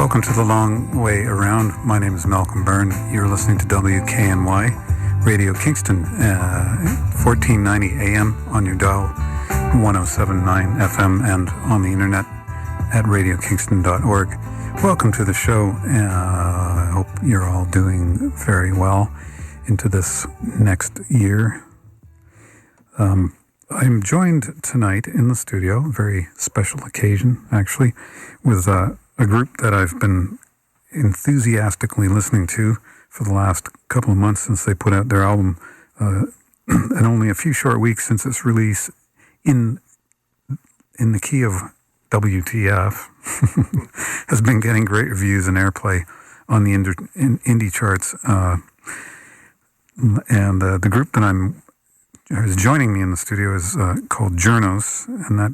Welcome to The Long Way Around. My name is Malcolm Byrne. You're listening to WKNY, Radio Kingston, 1490 AM on your dial, 1079 FM, and on the internet at radiokingston.org. Welcome to the show. I hope you're all doing very well into this next year. I'm joined tonight in the studio, a very special occasion, actually, with a group that I've been enthusiastically listening to for the last couple of months since they put out their album, and only a few short weeks since its release in the key of WTF, has been getting great reviews and airplay on the indie charts. And the group that is joining me in the studio is called Journos, and that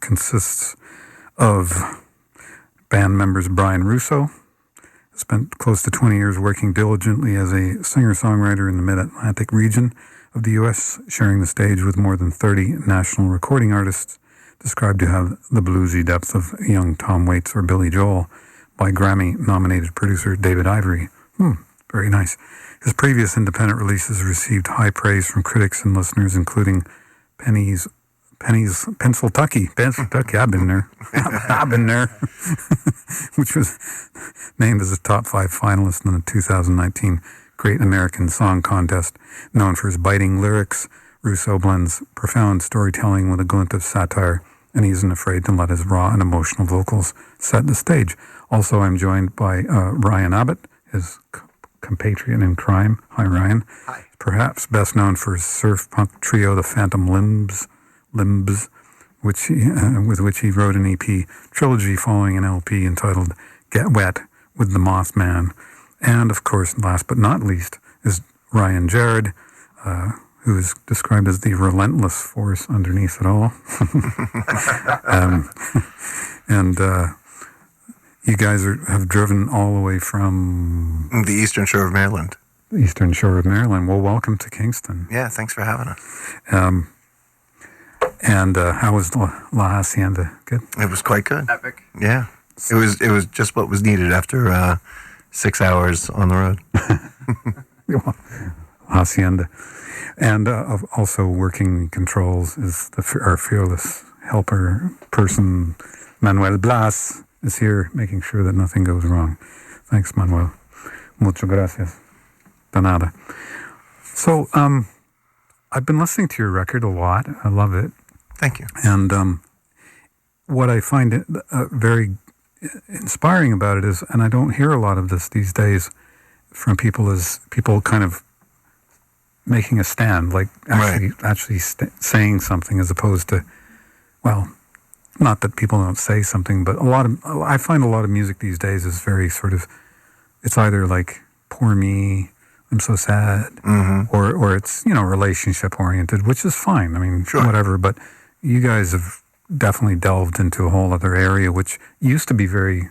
consists of band members Bryan Russo, spent close to 20 years working diligently as a singer-songwriter in the mid-Atlantic region of the U.S., sharing the stage with more than 30 national recording artists, described to have the bluesy depth of young Tom Waits or Billy Joel by Grammy-nominated producer David Ivory. Very nice. His previous independent releases received high praise from critics and listeners, including Penny's Pennsyltucky. I've been there. I've been there. Which was named as a top 5 finalist in the 2019 Great American Song Contest. Known for his biting lyrics, Russo blends profound storytelling with a glint of satire, and he isn't afraid to let his raw and emotional vocals set the stage. Also, I'm joined by Ryan Abbott, his compatriot in crime. Hi, Ryan. Hi. Perhaps best known for his surf punk trio, the Phantom Limbs, with which he wrote an EP trilogy following an LP entitled Get Wet with the Mothman. And, of course, last but not least, is Ryan Jared, who is described as the relentless force underneath it all. You guys have driven all the way from the Eastern Shore of Maryland. Eastern Shore of Maryland. Well, welcome to Kingston. Yeah, thanks for having us. And how was La Hacienda? Good? It was quite good. Epic. Yeah. It was just what was needed after 6 hours on the road. La Hacienda. And also working controls is our fearless helper person, Manuel Blas, is here making sure that nothing goes wrong. Thanks, Manuel. Muchas gracias. De nada. So, I've been listening to your record a lot. I love it. Thank you. And what I find very inspiring about it is, and I don't hear a lot of this these days from people, is people kind of making a stand, like actually saying something, as opposed to, well, not that people don't say something, but I find a lot of music these days is very sort of, it's either like, poor me, I'm so sad, or it's, relationship oriented, which is fine. I mean, sure. Whatever, but you guys have definitely delved into a whole other area, which used to be I grew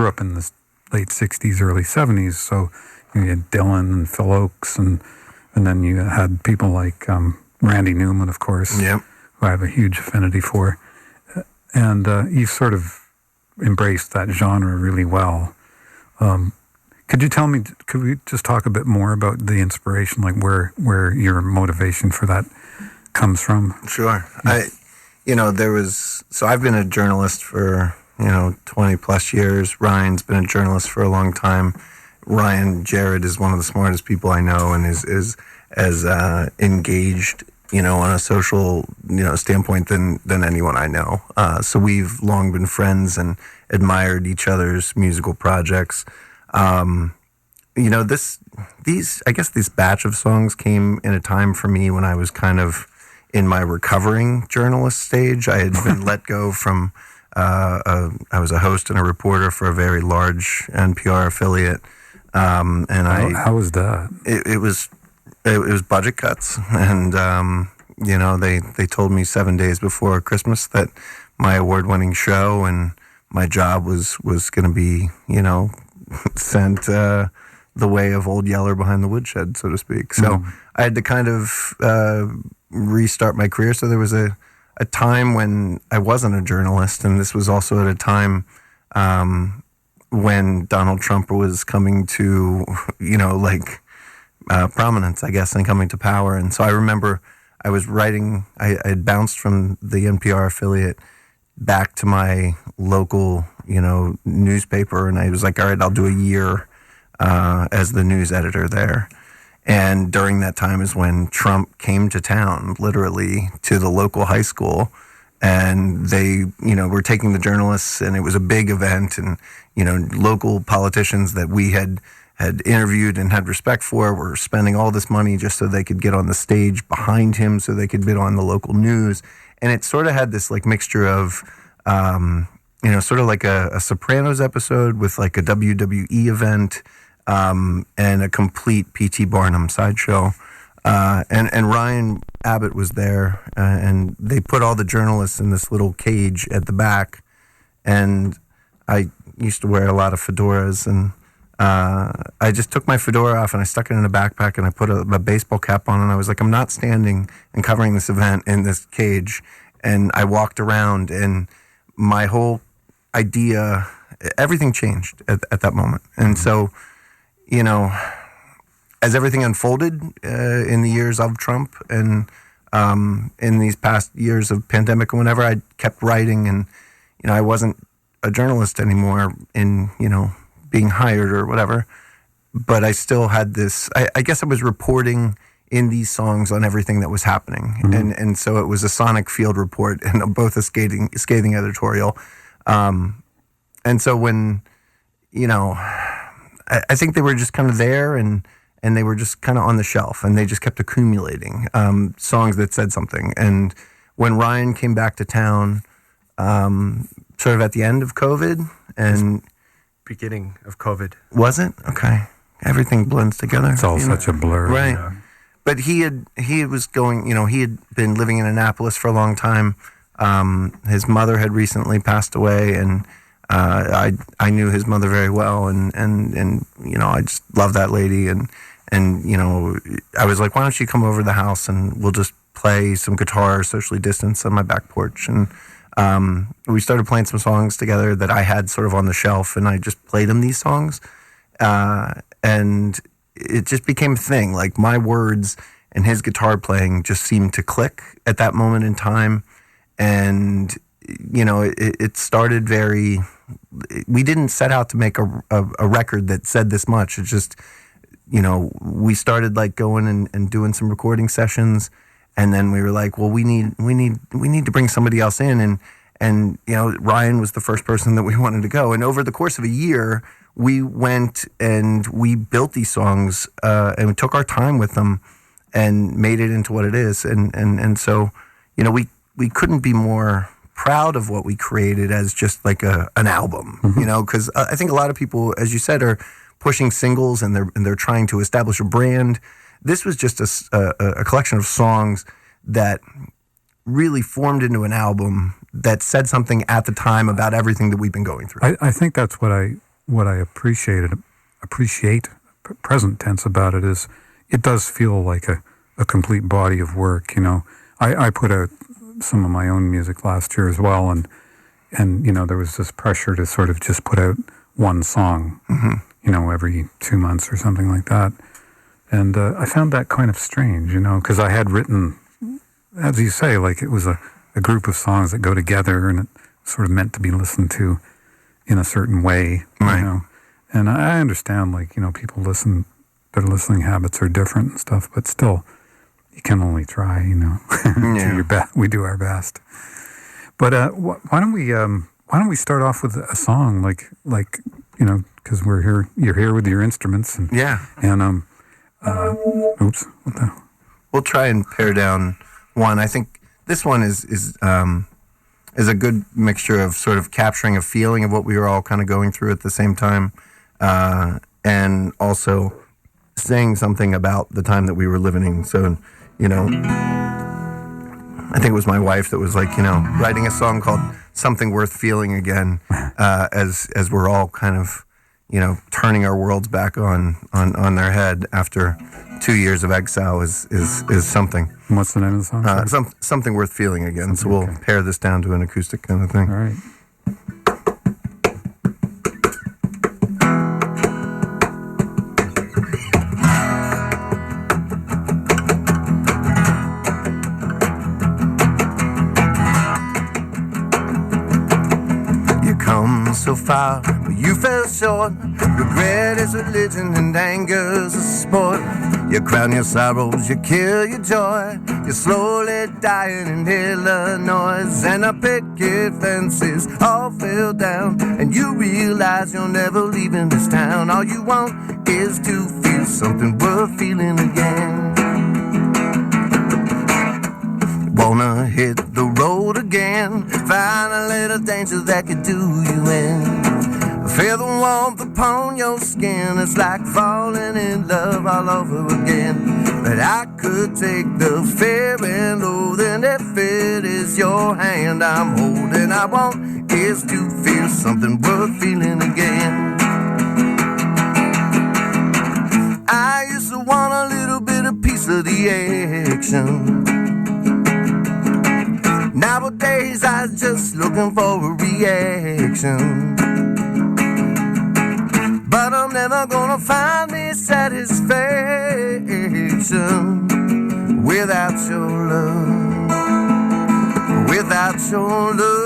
up in the late 60s, early 70s, so you had Dylan and Phil Oakes, and then you had people like Randy Newman, of course, yep, who I have a huge affinity for. And you've sort of embraced that genre really well. Could we just talk a bit more about the inspiration, like where your motivation for that comes from? Sure. I've been a journalist for, 20 plus years. Ryan's been a journalist for a long time. Ryan Jared is one of the smartest people I know, and is as engaged, on a social, standpoint than anyone I know. So we've long been friends and admired each other's musical projects. This batch of songs came in a time for me when I was kind of in my recovering journalist stage. I had been let go from, I was a host and a reporter for a very large NPR affiliate. How was that? It was budget cuts, and they told me 7 days before Christmas that my award-winning show and my job was going to be sent the way of Old Yeller behind the woodshed, so to speak. So I had to kind of restart my career. So there was a a time when I wasn't a journalist, and this was also at a time when Donald Trump was coming to, prominence, I guess, and coming to power. And so I remember I was writing, I had bounced from the NPR affiliate back to my local, newspaper, and I was like, all right, I'll do a year as the news editor there. And during that time is when Trump came to town, literally to the local high school, and they, were taking the journalists, and it was a big event, and, local politicians that we had interviewed and had respect for were spending all this money just so they could get on the stage behind him so they could be on the local news. And it sort of had this like mixture of, sort of like a Sopranos episode with like a WWE event, and a complete P.T. Barnum sideshow. And Ryan Abbott was there, and they put all the journalists in this little cage at the back. And I used to wear a lot of fedoras, and I just took my fedora off and I stuck it in a backpack, and I put a baseball cap on, and I was like, I'm not standing and covering this event in this cage. And I walked around, and my whole idea, everything changed at that moment. And so, as everything unfolded in the years of Trump and in these past years of pandemic and whatever, I kept writing, and, I wasn't a journalist anymore in, being hired or whatever, but I still had this, I guess I was reporting in these songs on everything that was happening. Mm-hmm. And so it was a sonic field report and both a scathing editorial. And so when, I think they were just kind of there, and they were just kind of on the shelf, and they just kept accumulating songs that said something. And when Ryan came back to town, sort of at the end of COVID, and beginning of COVID, was it? Okay, everything blends together. It's all such a blur, right? Yeah. But he was going. He had been living in Annapolis for a long time. His mother had recently passed away, and I knew his mother very well, and I just love that lady, and I was like, why don't you come over to the house and we'll just play some guitar socially distanced on my back porch. And we started playing some songs together that I had sort of on the shelf, and I just played him these songs, and it just became a thing. Like my words and his guitar playing just seemed to click at that moment in time. And it started very. We didn't set out to make a record that said this much. It's just, we started like going and doing some recording sessions, and then we were like, well, we need to bring somebody else in, and Ryan was the first person that we wanted to go. And over the course of a year, we went and we built these songs, and we took our time with them and made it into what it is. And so, we couldn't be more proud of what we created as just like an album, Mm-hmm. Because I think a lot of people, as you said, are pushing singles, and they're trying to establish a brand. This was just a collection of songs that really formed into an album that said something at the time about everything that we've been going through. I think that's what I appreciate present tense about it is it does feel like a complete body of work. I put out some of my own music last year as well, and there was this pressure to sort of just put out one song, every 2 months or something like that. And I found that kind of strange, because I had written, as you say, like it was a group of songs that go together, and it sort of meant to be listened to in a certain way, right. And I understand, like, people their listening habits are different and stuff, but still, you can only try, do your best. We do our best. But why don't we start off with a song, like because we're here, you're here with your instruments, and oops, what the? We'll try and pare down one. I think this one is a good mixture of sort of capturing a feeling of what we were all kind of going through at the same time, and also saying something about the time that we were living in. So, I think it was my wife that was like, writing a song called "Something Worth Feeling Again," as we're all kind of, turning our worlds back on their head after 2 years of exile is something. And what's the name of the song? Something worth feeling again. So we'll okay. pare this down to an acoustic kind of thing. All right. So far, but you fell short. Regret is religion and anger's a sport. You crown your sorrows, you kill your joy. You're slowly dying in Illinois, and the picket fences all fell down, and you realize you're never leaving this town. All you want is to feel something worth feeling again. Wanna hit the road again, find a little danger that could do you in. Feel the warmth upon your skin, it's like falling in love all over again. But I could take the fear and loathing if it is your hand I'm holding. I want is to feel something worth feeling again. I used to want a little bit of piece of the action. Nowadays I'm just looking for a reaction. But I'm never gonna find me satisfaction without your love, without your love.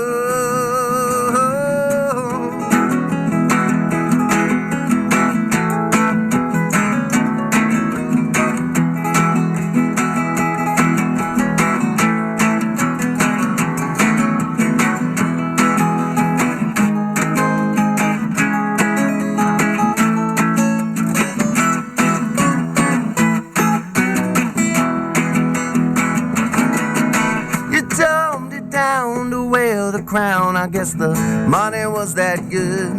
Crown, I guess the money was that good.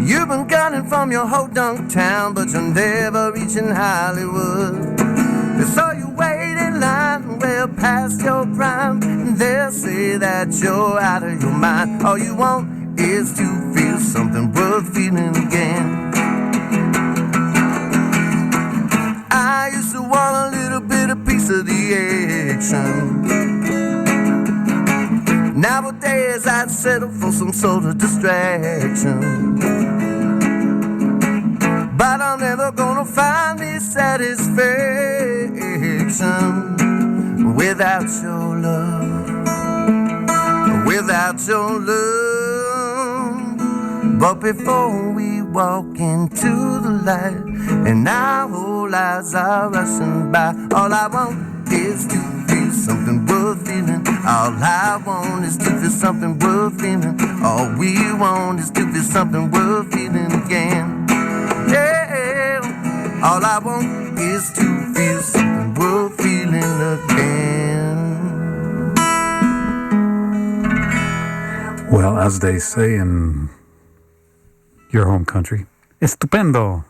You've been gunning from your whole dunk town, but you're never reaching Hollywood. They saw you wait in line well past your prime, and they'll say that you're out of your mind. All you want is to feel something worth feeling again. I used to want a little bit of piece of the action. Nowadays I'd settle for some sort of distraction. But I'm never gonna find me satisfaction without your love, without your love. But before we walk into the light and our whole lives are rushing by, all I want is to feel something worth feeling. All I want is to feel something worth feeling. All we want is to feel something worth feeling again. Yeah, all I want is to feel something worth feeling again. Well, as they say in your home country, estupendo.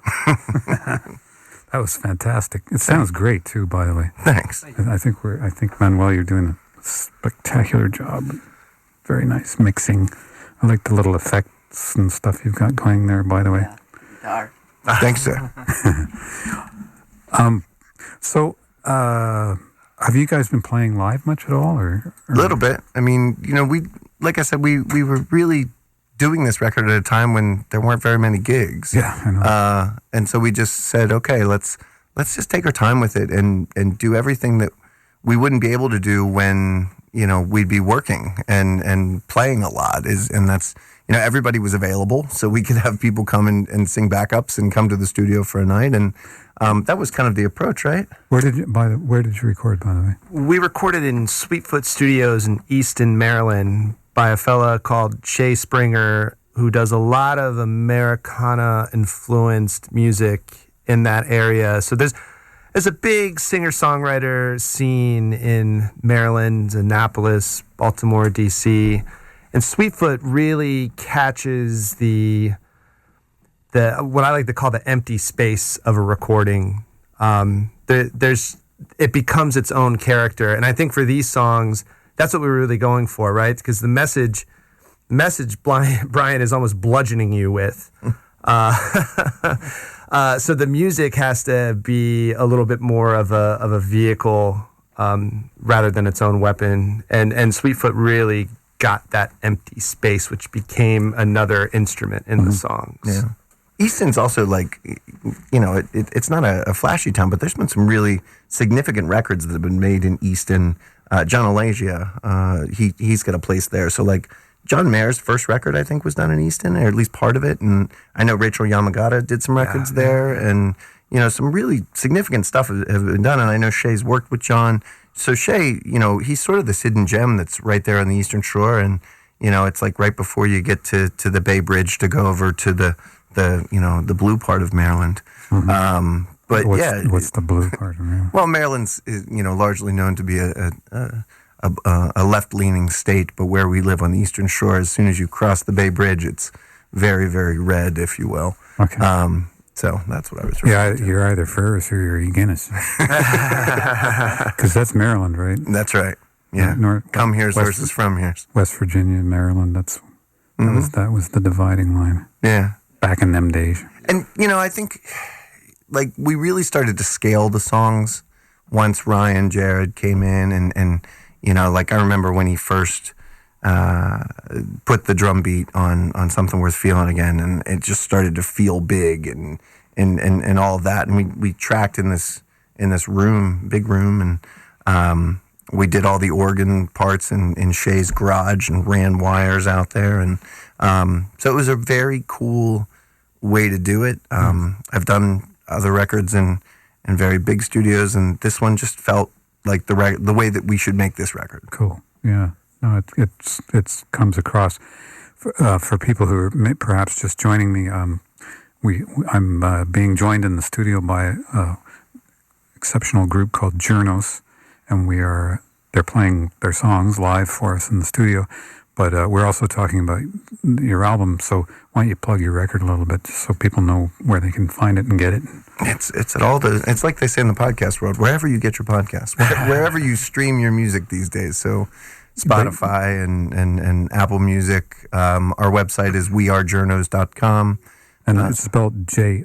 That was fantastic. It sounds great too, by the way. Thanks. I think Manuel, you're doing a spectacular job. Very nice mixing. I like the little effects and stuff you've got going there, by the way. Guitar. Thanks, sir. So, have you guys been playing live much at all, or? A little bit. I mean, like I said, we were really doing this record at a time when there weren't very many gigs. Yeah, I know. And so we just said, okay, let's just take our time with it and do everything that we wouldn't be able to do when, we'd be working and playing a lot. And that's, everybody was available, so we could have people come and sing backups and come to the studio for a night. And that was kind of the approach, right? Where did you record, by the way? We recorded in Sweetfoot Studios in Easton, Maryland, by a fella called Shay Springer, who does a lot of Americana-influenced music in that area. So there's a big singer-songwriter scene in Maryland, Annapolis, Baltimore, D.C., and Sweetfoot really catches the what I like to call the empty space of a recording. It becomes its own character, and I think for these songs, that's what we were really going for, right? Because the message Brian is almost bludgeoning you with. So the music has to be a little bit more of a vehicle rather than its own weapon. And Sweetfoot really got that empty space, which became another instrument in the songs. Yeah. Easton's also like, it's not a flashy town, but there's been some really significant records that have been made in Easton. John Alagia, he's got a place there. So like John Mayer's first record, I think, was done in Easton, or at least part of it. And I know Rachel Yamagata did some records there, and some really significant stuff have been done. And I know Shay's worked with John. So Shay, he's sort of this hidden gem that's right there on the Eastern Shore, and it's like right before you get to the Bay Bridge to go over to the blue part of Maryland. Mm-hmm. But what's the blue part of Maryland? Well, Maryland's largely known to be a left-leaning state, but where we live on the Eastern Shore, as soon as you cross the Bay Bridge, it's very, very red, if you will. Okay. So that's what I was referring to. You're either Ferris or you're Guinness. Because that's Maryland, right? That's right. Yeah. Come here's versus from here's. West Virginia, Maryland. That was the dividing line. Yeah. Back in them days. And I think like we really started to scale the songs once Ryan Jared came in, and like I remember when he first put the drum beat on Something Worth Feeling Again, and it just started to feel big and all of that. And we tracked in this room, big room, and we did all the organ parts in Shay's garage and ran wires out there, and so it was a very cool way to do it. I've done other records in very big studios, and this one just felt like the way that we should make this record. Cool. Yeah. No, it comes across for people who are perhaps just joining me. I'm being joined in the studio by an exceptional group called Journos, and they're playing their songs live for us in the studio. But we're also talking about your album, so why don't you plug your record a little bit, just so people know where they can find it and get it. It's at all it's like they say in the podcast world, wherever you get your podcasts, wherever you stream your music these days. So Spotify and Apple Music. Our website is wearejournos.com. And it's spelled Journos,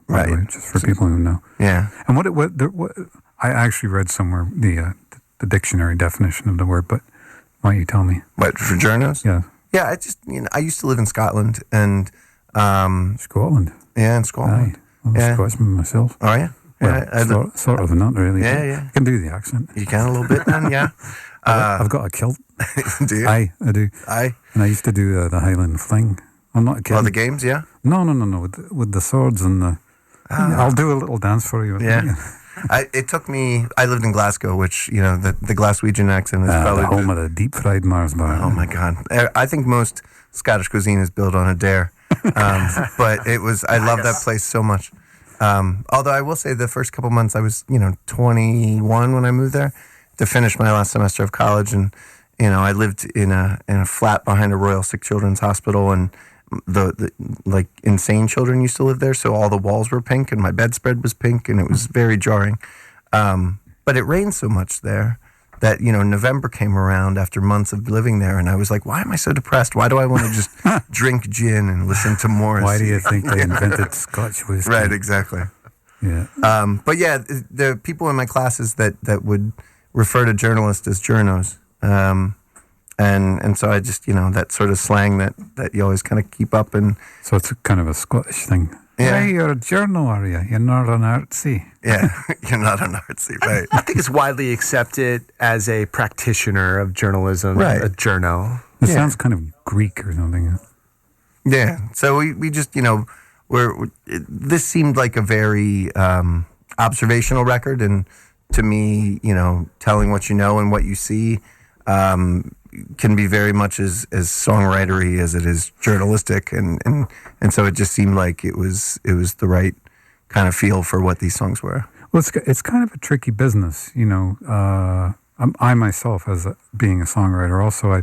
by the way, just for people who know. Yeah. And what I actually read somewhere the dictionary definition of the word, but why don't you tell me? What, for Journos? Yeah. Yeah, I used to live in Scotland, and Scotland. Yeah, in Scotland. I'm a Scotsman myself. Oh yeah. Well, sort of, not really. Yeah. I can do the accent. You can a little bit, then, yeah. I've got a kilt. Do you? I do. Aye. And I used to do the Highland Fling. I'm not kidding. Oh, the games, yeah? No. With the swords and the... I'll do a little dance for you. Yeah. It took me... I lived in Glasgow, which, the Glaswegian accent is probably... the home of the deep-fried Mars bar. Oh, my God. I think most Scottish cuisine is built on a dare. But it was... I love that place so much. Although I will say the first couple months I was, 21 when I moved there to finish my last semester of college, and I lived in a flat behind a Royal Sick Children's Hospital, and the like insane children used to live there, so all the walls were pink and my bedspread was pink, and it was very jarring. But it rained so much there that November came around after months of living there, and I was like, why am I so depressed? Why do I want to just drink gin and listen to Morris? Why do you think they invented Scotch whiskey? Right, exactly. Yeah. But yeah, the people in my classes that would refer to journalists as journos, and so I just that sort of slang that you always kind of keep up, and so it's kind of a Scottish thing. Yeah. Hey, you're a journal, are you? You're not an artsy. Yeah, you're not an artsy, right? I think it's widely accepted as a practitioner of journalism, right. A journo. It sounds kind of Greek or something. Yeah. So we just this seemed like a very observational record, and to me, telling what you know and what you see can be very much as songwritery as it is journalistic, and so it just seemed like it was the right kind of feel for what these songs were. Well, it's kind of a tricky business, I myself, as being a songwriter, also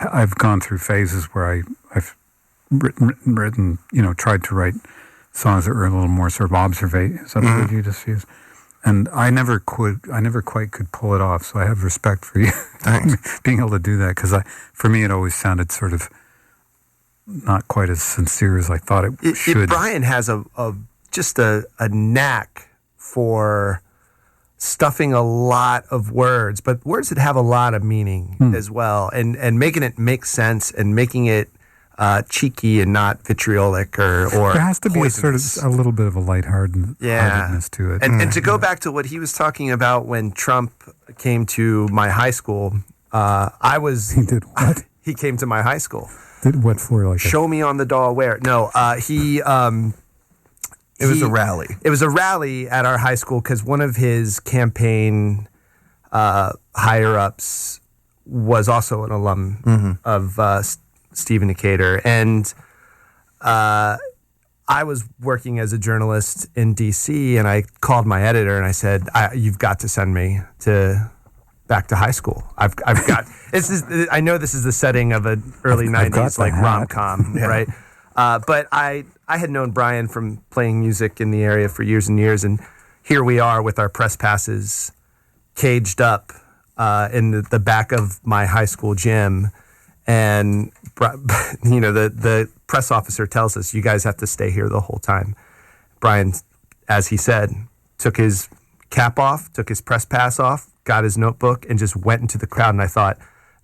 I've gone through phases where I've written, tried to write songs that were a little more sort of observate. Is that the word you just used? And I never quite could pull it off. So I have respect for you being able to do that, because for me it always sounded sort of not quite as sincere as I thought it should. Bryan has just a knack for stuffing a lot of words, but words that have a lot of meaning as well, and making it make sense and making it cheeky and not vitriolic or there has to be poisonous. a little bit of a lightheartedness to it. And to go back to what he was talking about when Trump came to my high school, He did what? He came to my high school. Did what for? Like Show me on the doll where? No, It was a rally. It was a rally at our high school because one of his campaign higher-ups was also an alum of Stephen Decatur. And I was working as a journalist in D.C., and I called my editor and I said, you've got to send me back to high school. I've got I know this is the setting of an early 90s like rom-com, right? But I had known Bryan from playing music in the area for years and years, and here we are with our press passes caged up in the back of my high school gym, and the press officer tells us, you guys have to stay here the whole time. Bryan, as he said, took his cap off, took his press pass off, got his notebook, and just went into the crowd, and I thought,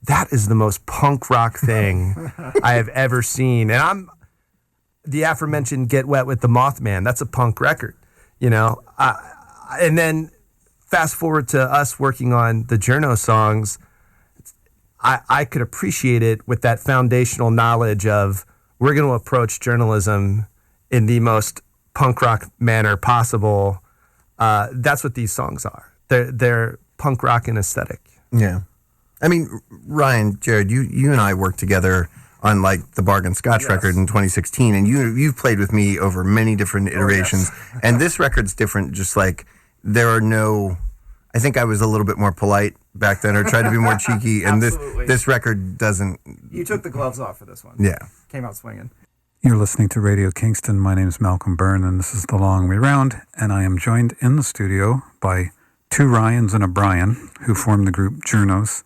that is the most punk rock thing I have ever seen. And I'm the aforementioned Get Wet with the Mothman. That's a punk record, and then fast forward to us working on the Journos songs, I could appreciate it with that foundational knowledge of we're going to approach journalism in the most punk rock manner possible. That's what these songs are. They're punk rock and aesthetic. Yeah. I mean, Ryan, Jared, you and I worked together on like the Bargain Scotch record in 2016, and you've played with me over many different iterations. And this record's different. Just like there are no, I think I was a little bit more polite back then, or tried to be more cheeky. And this record doesn't. You took the gloves off for this one. Yeah, came out swinging. You're listening to Radio Kingston. My name is Malcolm Byrne, and this is The Long Way Round. And I am joined in the studio by two Ryans and a Bryan, who form the group Journos.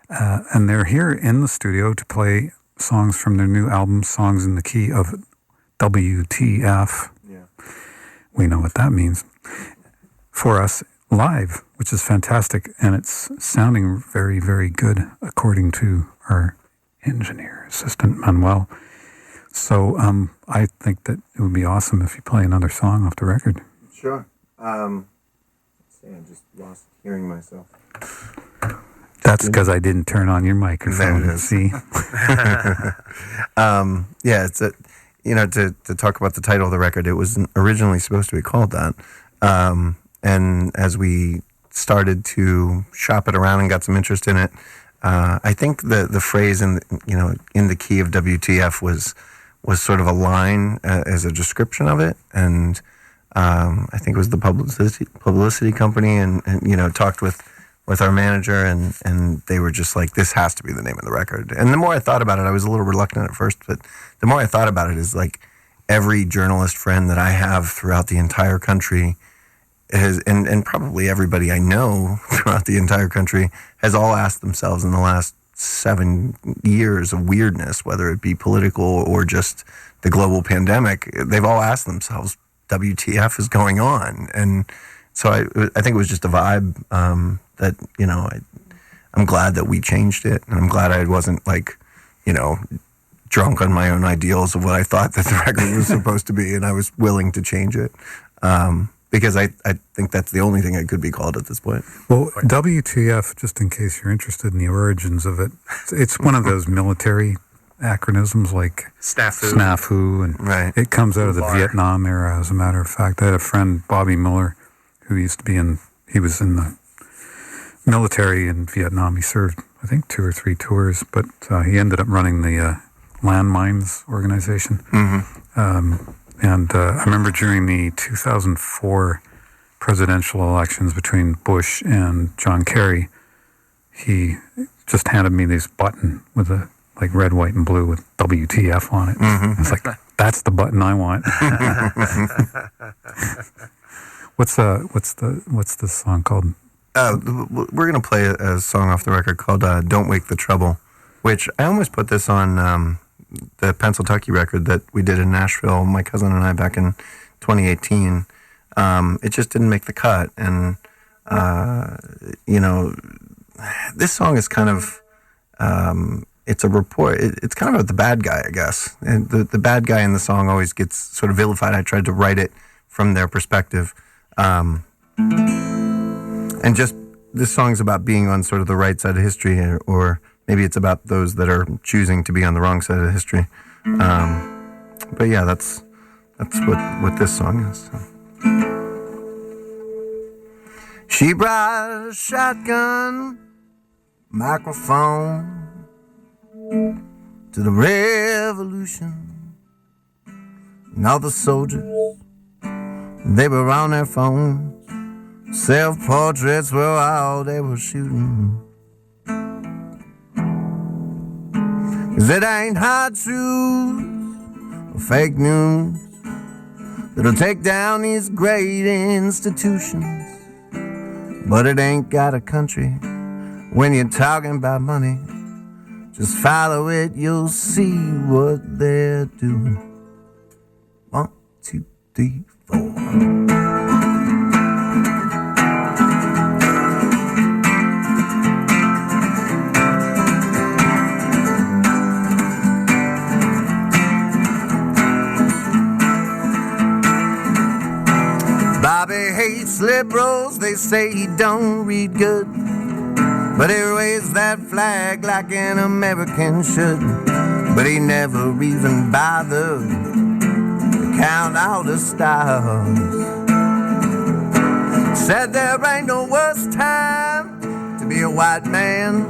And they're here in the studio to play songs from their new album, Songs in the Key of WTF. Yeah. We know what that means. For us live, which is fantastic, and it's sounding very, very good, according to our engineer assistant, Manuel. So I think that it would be awesome if you play another song off the record. Sure. Let's see, I just lost hearing myself. That's because I didn't turn on your microphone. There it is. See? Yeah, it's to talk about the title of the record, it was originally supposed to be called that. And as we started to shop it around and got some interest in it, I think the phrase in the key of WTF was sort of a line as a description of it, and I think it was the publicity company, and talked with our manager, and they were just like, this has to be the name of the record. And the more I thought about it, I was a little reluctant at first, but the more I thought about it is like every journalist friend that I have throughout the entire country has, and probably everybody I know throughout the entire country has all asked themselves in the last 7 years of weirdness, whether it be political or just the global pandemic, they've all asked themselves, WTF is going on? And so I think it was just a vibe that, I'm glad that we changed it, and I'm glad I wasn't like, drunk on my own ideals of what I thought that the record was supposed to be, and I was willing to change it. Because I think that's the only thing it could be called at this point. Well, WTF, just in case you're interested in the origins of it, it's one of those military acronyms like snafu, and right. It comes out of the Vietnam era, as a matter of fact. I had a friend, Bobby Miller, who used to he was in the military in Vietnam. He served, I think, 2 or 3 tours, but he ended up running the landmines organization. Mm-hmm. And I remember during the 2004 presidential elections between Bush and John Kerry, he just handed me this button with a red, white, and blue with WTF on it. Mm-hmm. It's like, that's the button I want. What's the song called? We're gonna play a song off the record called "Don't Wake the Trouble," which I almost put this on the Pennsylvania record that we did in Nashville, my cousin and I, back in 2018. It just didn't make the cut, and this song is kind of it's a report. It's kind of about the bad guy, I guess. And the bad guy in the song always gets sort of vilified. I tried to write it from their perspective, and just this song's about being on sort of the right side of history, or maybe it's about those that are choosing to be on the wrong side of history. But yeah, that's what this song is. So. She brought a shotgun, microphone to the revolution. And all the soldiers, they were on their phones. Self-portraits were all they were shooting. 'Cause it ain't hard truth or fake news that'll take down these great institutions. But it ain't got a country when you're talking about money. Just follow it, you'll see what they're doing. 1, 2, 3, 4. Bobby hates liberals, they say he don't read good. But he raised that flag like an American should. But he never even bothered to count all the stars. Said there ain't no worse time to be a white man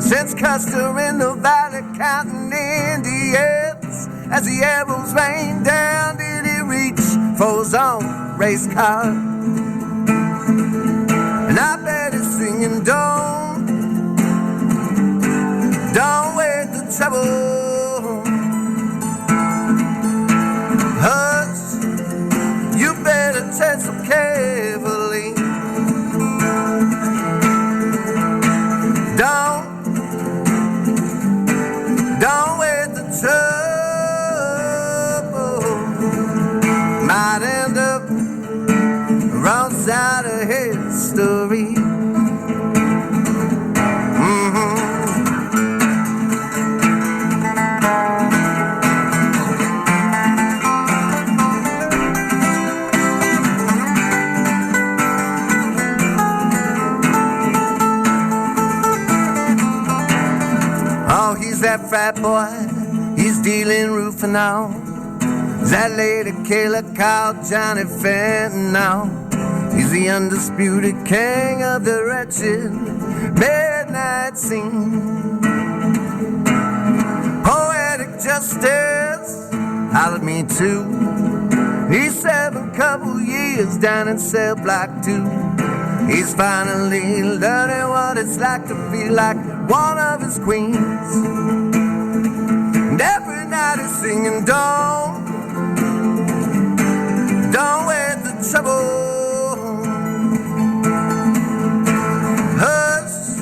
since Custer in the valley counting Indians. As the arrows rained down, did he reach for his own race car? And I bet he's singing, don't wait the trouble. Hush, you better tread so carefully. Don't wait the trouble. Might end up wrong side of history. That frat boy, he's dealing roofing now. That lady killer called Johnny Fenton now. He's the undisputed king of the wretched midnight scene. Poetic justice hollered me too. He's served a couple years down in cell block 2. He's finally learning what it's like to feel like one of his queens. And every night he's singing, don't wait the trouble. Hush,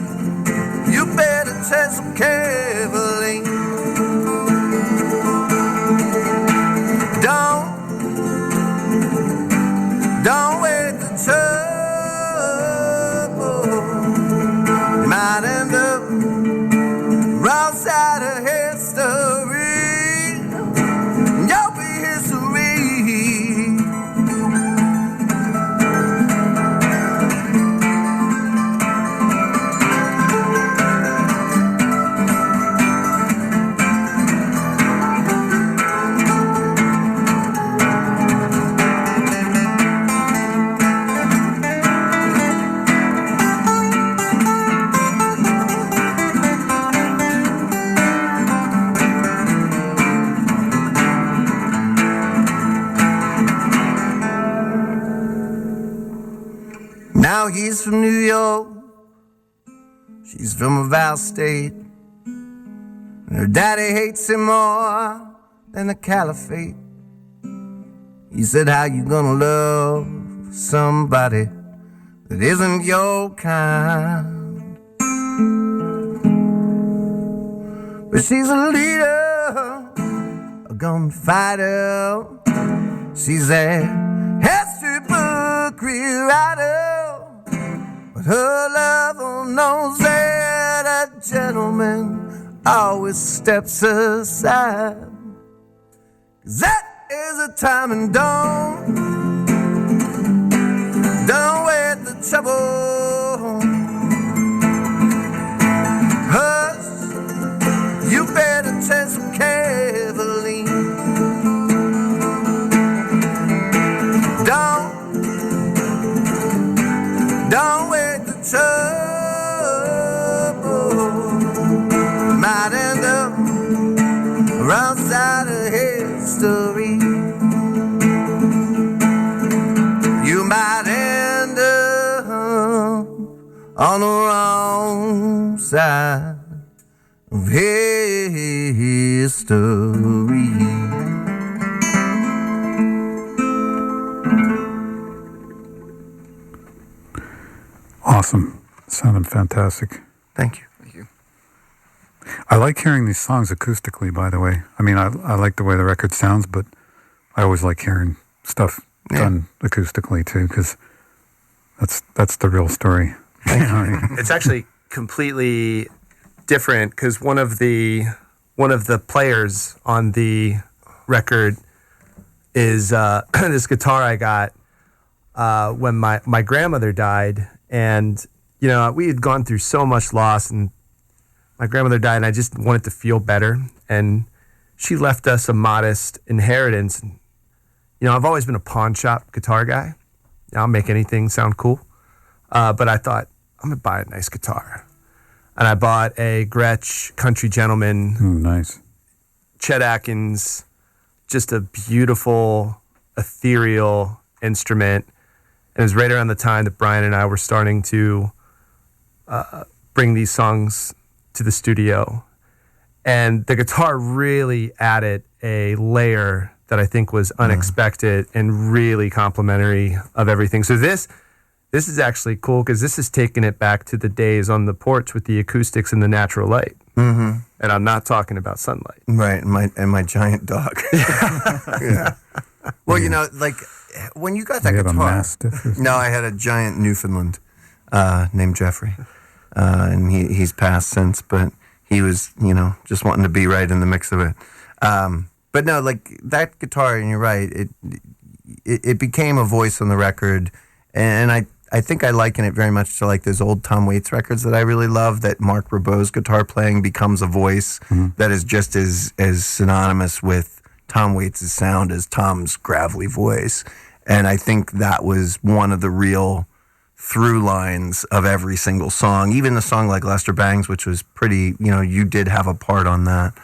you better tread so carefully. Don't wait the trouble. Might end up wrong side of history. You'll be history. Now he's from New York, she's from a vast state, and her daddy hates him more than the caliphate. He said, how you gonna love somebody that isn't your kind? But she's a leader gonna fight her. She's a history book rewriter, but her lover knows that a gentleman always steps aside. 'Cause that is a time and don't wait the trouble. Hush, you better tread so carefully. Don't wait the trouble. Might end up outside of history. You might end up on the wrong side of history. Awesome. Sounded fantastic. Thank you. I like hearing these songs acoustically, by the way. I mean, I like the way the record sounds, but I always like hearing stuff done acoustically too, because that's the real story. It's actually completely different because one of the players on the record is this guitar I got when my grandmother died, and we had gone through so much loss, and my grandmother died, and I just wanted to feel better, and she left us a modest inheritance. And, I've always been a pawn shop guitar guy. I'll make anything sound cool. But I thought, I'm going to buy a nice guitar. And I bought a Gretsch Country Gentleman. Ooh, nice. Chet Atkins, just a beautiful, ethereal instrument. And it was right around the time that Bryan and I were starting to bring these songs to the studio. And the guitar really added a layer that I think was unexpected and really complimentary of everything. So this is actually cool because this is taking it back to the days on the porch with the acoustics and the natural light. Mm-hmm. And I'm not talking about sunlight. Right, and my giant dog. Yeah. Well, like when you got that You have guitar. a Mastiff? No, I had a giant Newfoundland named Jeffrey, and he's passed since, but he was, just wanting to be right in the mix of it. But no, like that guitar, and you're right, it became a voice on the record, and I think I liken it very much to like those old Tom Waits records that I really love, that Mark Ribot's guitar playing becomes a voice that is just as synonymous with Tom Waits' sound as Tom's gravelly voice. And I think that was one of the real through lines of every single song, even the song like Lester Bangs, which was pretty, you did have a part on that.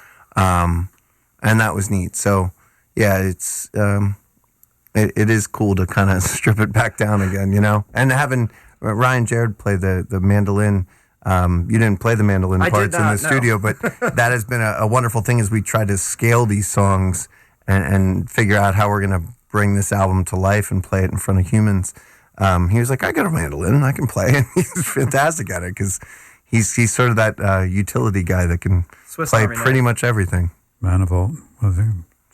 And that was neat. So yeah, it's, it is cool to kind of strip it back down again, and having Ryan Jared play the mandolin. You didn't play the mandolin parts in the studio, but that has been a wonderful thing as we try to scale these songs and figure out how we're going to bring this album to life and play it in front of humans. He was like, I got a mandolin and I can play. And he's fantastic at it because he's sort of that utility guy that can Swiss play Army pretty knife. much everything. Man of all, was it?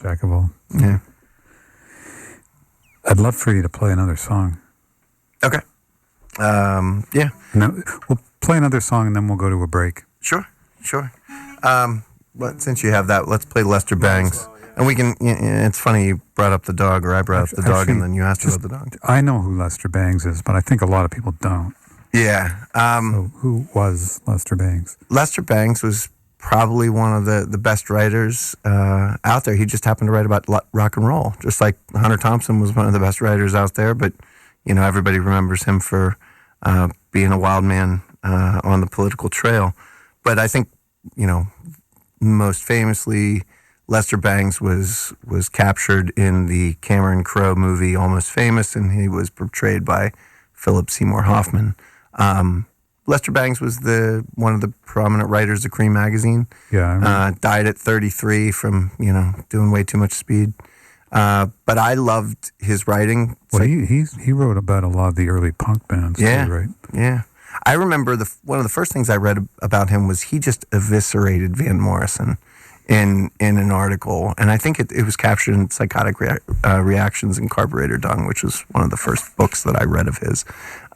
Jack of all. Yeah. I'd love for you to play another song. Okay. Yeah. No, we'll play another song and then we'll go to a break. Sure. But since you have that, let's play Lester Bangs. And we can, it's funny you brought up the dog, or I brought up the dog, Actually, and then you asked about the dog. I know who Lester Bangs is, but I think a lot of people don't. Yeah. So who was Lester Bangs? Lester Bangs was probably one of the best writers out there. He just happened to write about rock and roll, just like Hunter Thompson was one of the best writers out there. But, everybody remembers him for being a wild man on the political trail. But I think, most famously, Lester Bangs was captured in the Cameron Crowe movie Almost Famous, and he was portrayed by Philip Seymour Hoffman. Lester Bangs was one of the prominent writers of Cream magazine. Yeah. Died at 33 from doing way too much speed. But I loved his writing. Well, he wrote about a lot of the early punk bands. Yeah, too, right? Yeah. I remember one of the first things I read about him was he just eviscerated Van Morrison in an article, and I think it was captured in Psychotic Reactions in Carburetor Dung, which was one of the first books that I read of his.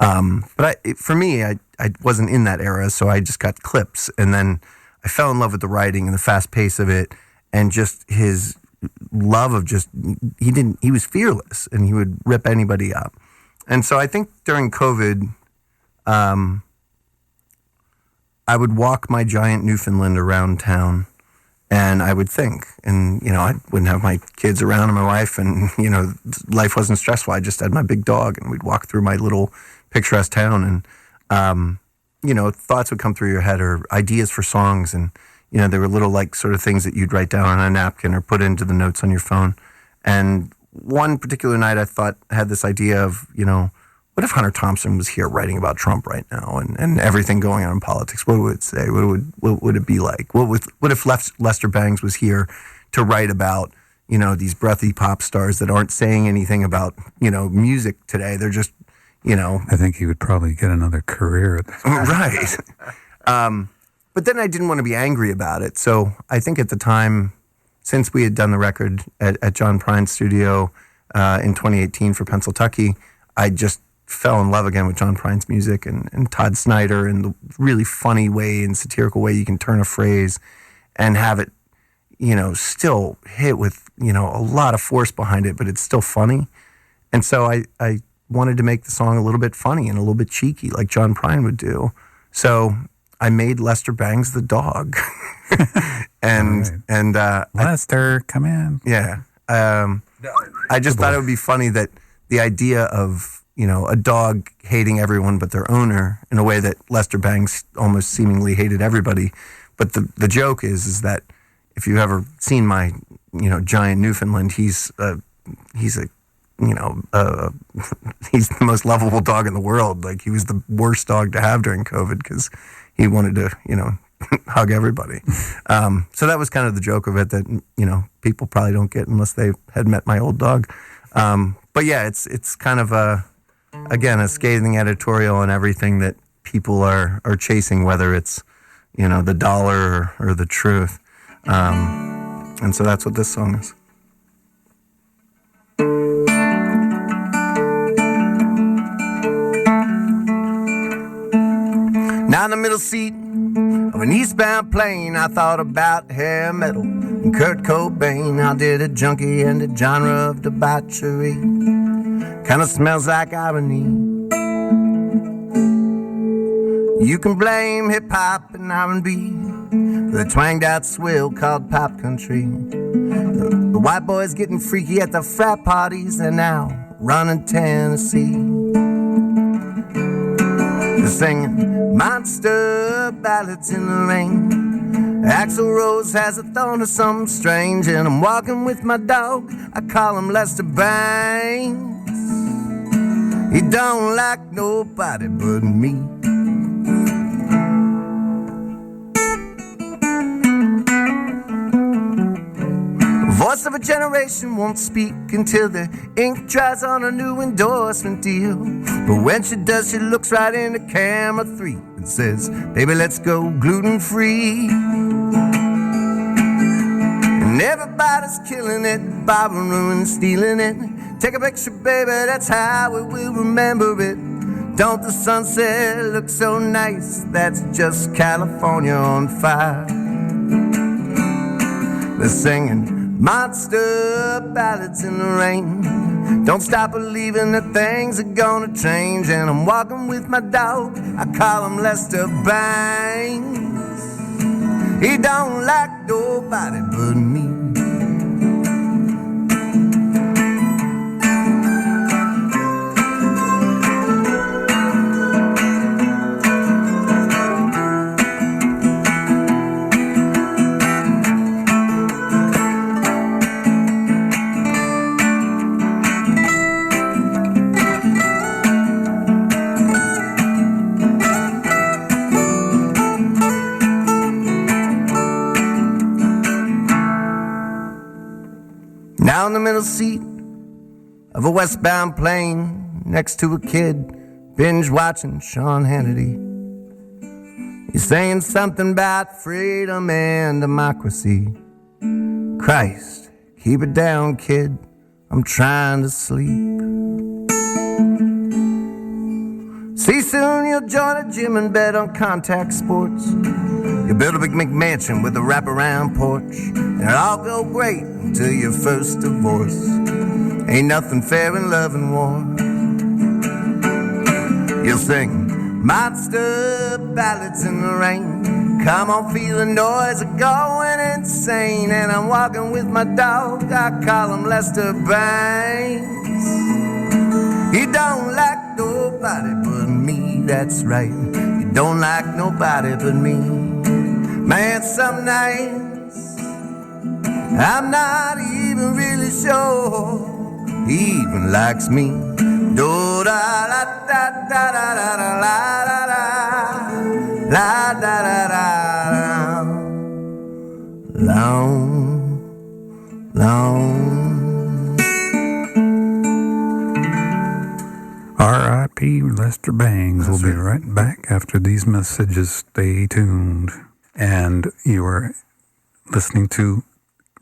But for me, I wasn't in that era, so I just got clips, and then I fell in love with the writing and the fast pace of it, and just his love of he was fearless, and he would rip anybody up. And so I think during COVID, I would walk my giant Newfoundland around town, and I would think, and, I wouldn't have my kids around and my wife, and, life wasn't stressful. I just had my big dog, and we'd walk through my little picturesque town, and, thoughts would come through your head, or ideas for songs, and, there were little, sort of things that you'd write down on a napkin or put into the notes on your phone. And one particular night I had this idea of, what if Hunter Thompson was here writing about Trump right now and everything going on in politics? What would it say? What would it be like? What if Lester Bangs was here to write about, these breathy pop stars that aren't saying anything about, music today? They're just, I think he would probably get another career at this point. Right. But then I didn't want to be angry about it. So I think at the time, since we had done the record at John Prine's studio in 2018 for Pennsylvania, I just fell in love again with John Prine's music and Todd Snyder, and the really funny way and satirical way you can turn a phrase and have it, still hit with, a lot of force behind it, but it's still funny. And so I wanted to make the song a little bit funny and a little bit cheeky like John Prine would do. So I made Lester Bangs the dog. and Lester, come in. Yeah. I just thought it would be funny that the idea of, a dog hating everyone but their owner, in a way that Lester Bangs almost seemingly hated everybody. But the joke is that if you've ever seen my, giant Newfoundland, he's he's the most lovable dog in the world. Like, he was the worst dog to have during COVID because he wanted to, hug everybody. So that was kind of the joke of it that, people probably don't get unless they had met my old dog. But yeah, it's kind of again, a scathing editorial on everything that people are chasing, whether it's, the dollar or the truth. And so that's what this song is. Now in the middle seat of an eastbound plane, I thought about hair metal and Kurt Cobain. How did a junkie and a genre of debauchery kinda smells like irony. You can blame hip-hop and R&B for the twanged out swill called pop country. The white boys getting freaky at the frat parties, they're now running Tennessee. They're singing monster ballads in the rain. Axl Rose has a thorn or something strange, and I'm walking with my dog, I call him Lester Bangs. He don't like nobody but me. Voice of a generation won't speak until the ink dries on a new endorsement deal. But when she does, she looks right into camera 3 and says, baby, let's go gluten-free. And everybody's killing it, borrowing and stealing it. Take a picture, baby, that's how we will remember it. Don't the sunset look so nice? That's just California on fire. They're singing monster ballads in the rain. Don't stop believing that things are gonna change. And I'm walking with my dog, I call him Lester Bangs. He don't like nobody but me. Now in the middle seat of a westbound plane, next to a kid binge watching Sean Hannity. He's saying something about freedom and democracy. Christ, keep it down, kid. I'm trying to sleep. See, soon you'll join a gym and bet on contact sports. You build a big McMansion with a wraparound porch, and it'll all go great until your first divorce. Ain't nothing fair in love and war. You'll sing monster ballads in the rain. Come on, feel the noise of going insane. And I'm walking with my dog, I call him Lester Bangs. He don't like nobody but me, that's right. He don't like nobody but me. Man, some nights I'm not even really sure he even likes me. Do da la da da da da da la da da la da da da. Long, long. R.I.P. Lester Bangs. We'll be right back after these messages. Stay tuned. And you are listening to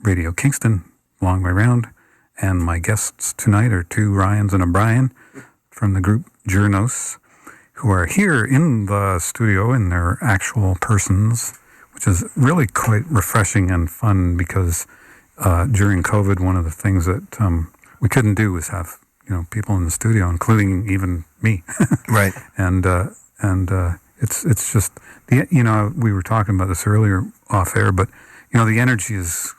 Radio Kingston, Long Way Round. And my guests tonight are two Ryans and a Bryan from the group Journos, who are here in the studio in their actual persons, which is really quite refreshing and fun because during COVID, one of the things that we couldn't do was have people in the studio, including even me. Right. And it's just we were talking about this earlier off air, but the energy is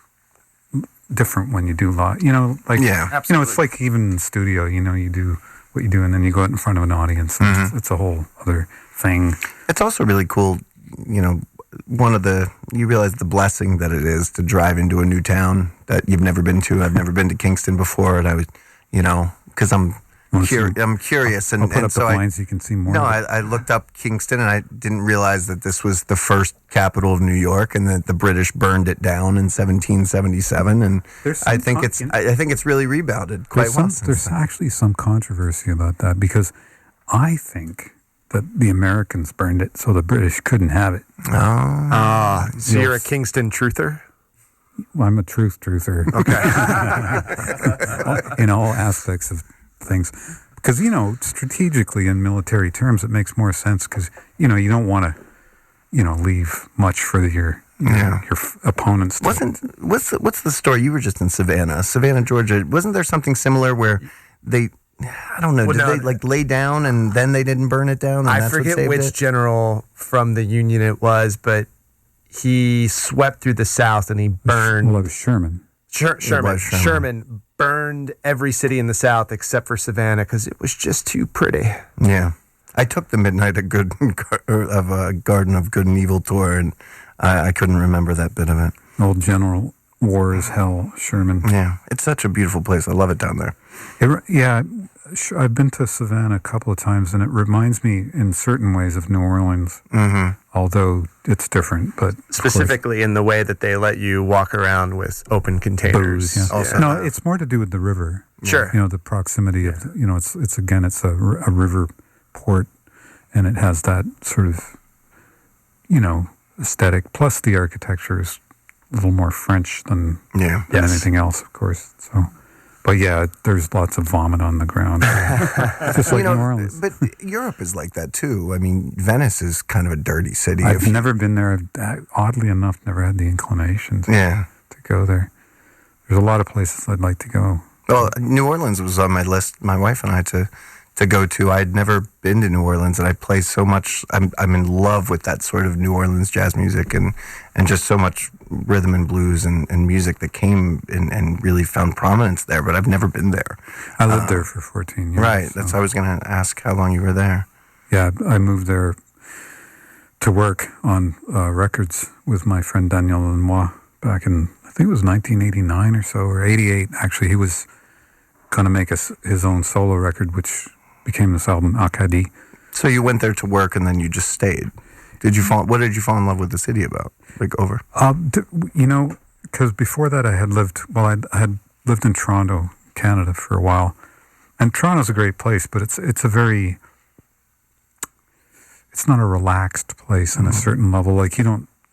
different when you do live. It's like even in studio. You do what you do, and then you go out in front of an audience, and it's a whole other thing. It's also really cool. You realize the blessing that it is to drive into a new town that you've never been to. I've never been to Kingston before, and I was, because I'm curious, I'll put up so the blinds so you can see more. No, I looked up Kingston, and I didn't realize that this was the first capital of New York, and that the British burned it down in 1777. And I think it's really rebounded quite well. There's actually some controversy about that because I think that the Americans burned it so the British couldn't have it. So you're a Kingston truther? Well, I'm a truther. Okay. In all aspects of things. Because, strategically in military terms, it makes more sense because, you don't want to, leave much for your opponents. What's the story? You were just in Savannah, Georgia. Wasn't there something similar where they, I don't know, they lay down and then they didn't burn it down? And I forget which general from the Union it was, but he swept through the South and he burned. Well, it was Sherman. Sherman burned every city in the South except for Savannah because it was just too pretty. Yeah. I took the Midnight of Garden of Good and Evil tour, and I couldn't remember that bit of it. Old General War is Hell, Sherman. Yeah. It's such a beautiful place. I love it down there. I've been to Savannah a couple of times, and it reminds me in certain ways of New Orleans, although it's different. But specifically in the way that they let you walk around with open containers. Booze, yeah. No, it's more to do with the river. Sure. The proximity of, it's a river port, and it has that sort of, aesthetic. Plus the architecture is a little more French than anything else, of course. So. But yeah, there's lots of vomit on the ground. Just like New Orleans. But Europe is like that too. I mean, Venice is kind of a dirty city. I've never been there. I've, oddly enough, never had the inclination to go there. There's a lot of places I'd like to go. Well, New Orleans was on my list, my wife and I, to go to. I'd never been to New Orleans, and I play so much. I'm in love with that sort of New Orleans jazz music and just so much rhythm and blues and music that came and really found prominence there. But I've never been there. I lived there for 14 years. Right. So. That's why I was going to ask how long you were there. Yeah, I moved there to work on records with my friend Daniel Lenoir back in, I think it was 1989 or so, or 88. Actually, he was going to make his own solo record, which became this album, Acadie. So you went there to work and then you just stayed. What did you fall in love with the city about? Over? Because before that I had lived in Toronto, Canada for a while. And Toronto's a great place, but it's not a relaxed place on a certain level. Like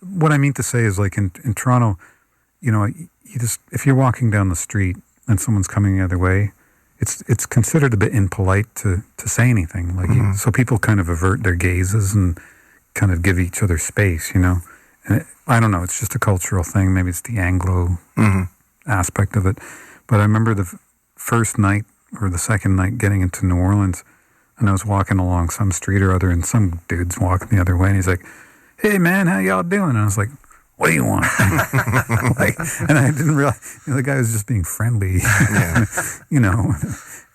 what I mean to say is like in Toronto, you just, if you're walking down the street and someone's coming the other way, it's considered a bit impolite to say anything. Like, so people kind of avert their gazes and kind of give each other space, And I don't know, it's just a cultural thing. Maybe it's the Anglo aspect of it. But I remember the first night or the second night getting into New Orleans, and I was walking along some street or other, and some dude's walking the other way, and he's like, "Hey man, how y'all doing?" And I was like, "What do you want?" And I didn't realize the guy was just being friendly,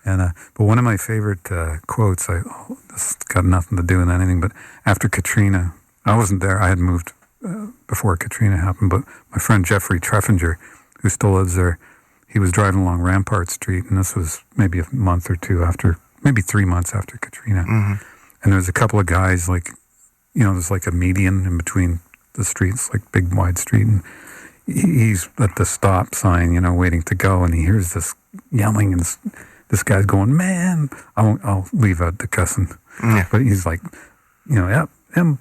And but one of my favorite quotes, this got nothing to do with anything, but after Katrina, I wasn't there. I had moved before Katrina happened, but my friend Jeffrey Treffinger, who still lives there, he was driving along Rampart Street, and this was maybe a month or two after, maybe 3 months after Katrina. And there was a couple of guys, like, there's like a median in between the streets, like big wide street, and he's at the stop sign, waiting to go, and he hears this yelling, and this guy's going, "Man," I'll leave out the cussing, but he's like, "Yep, him,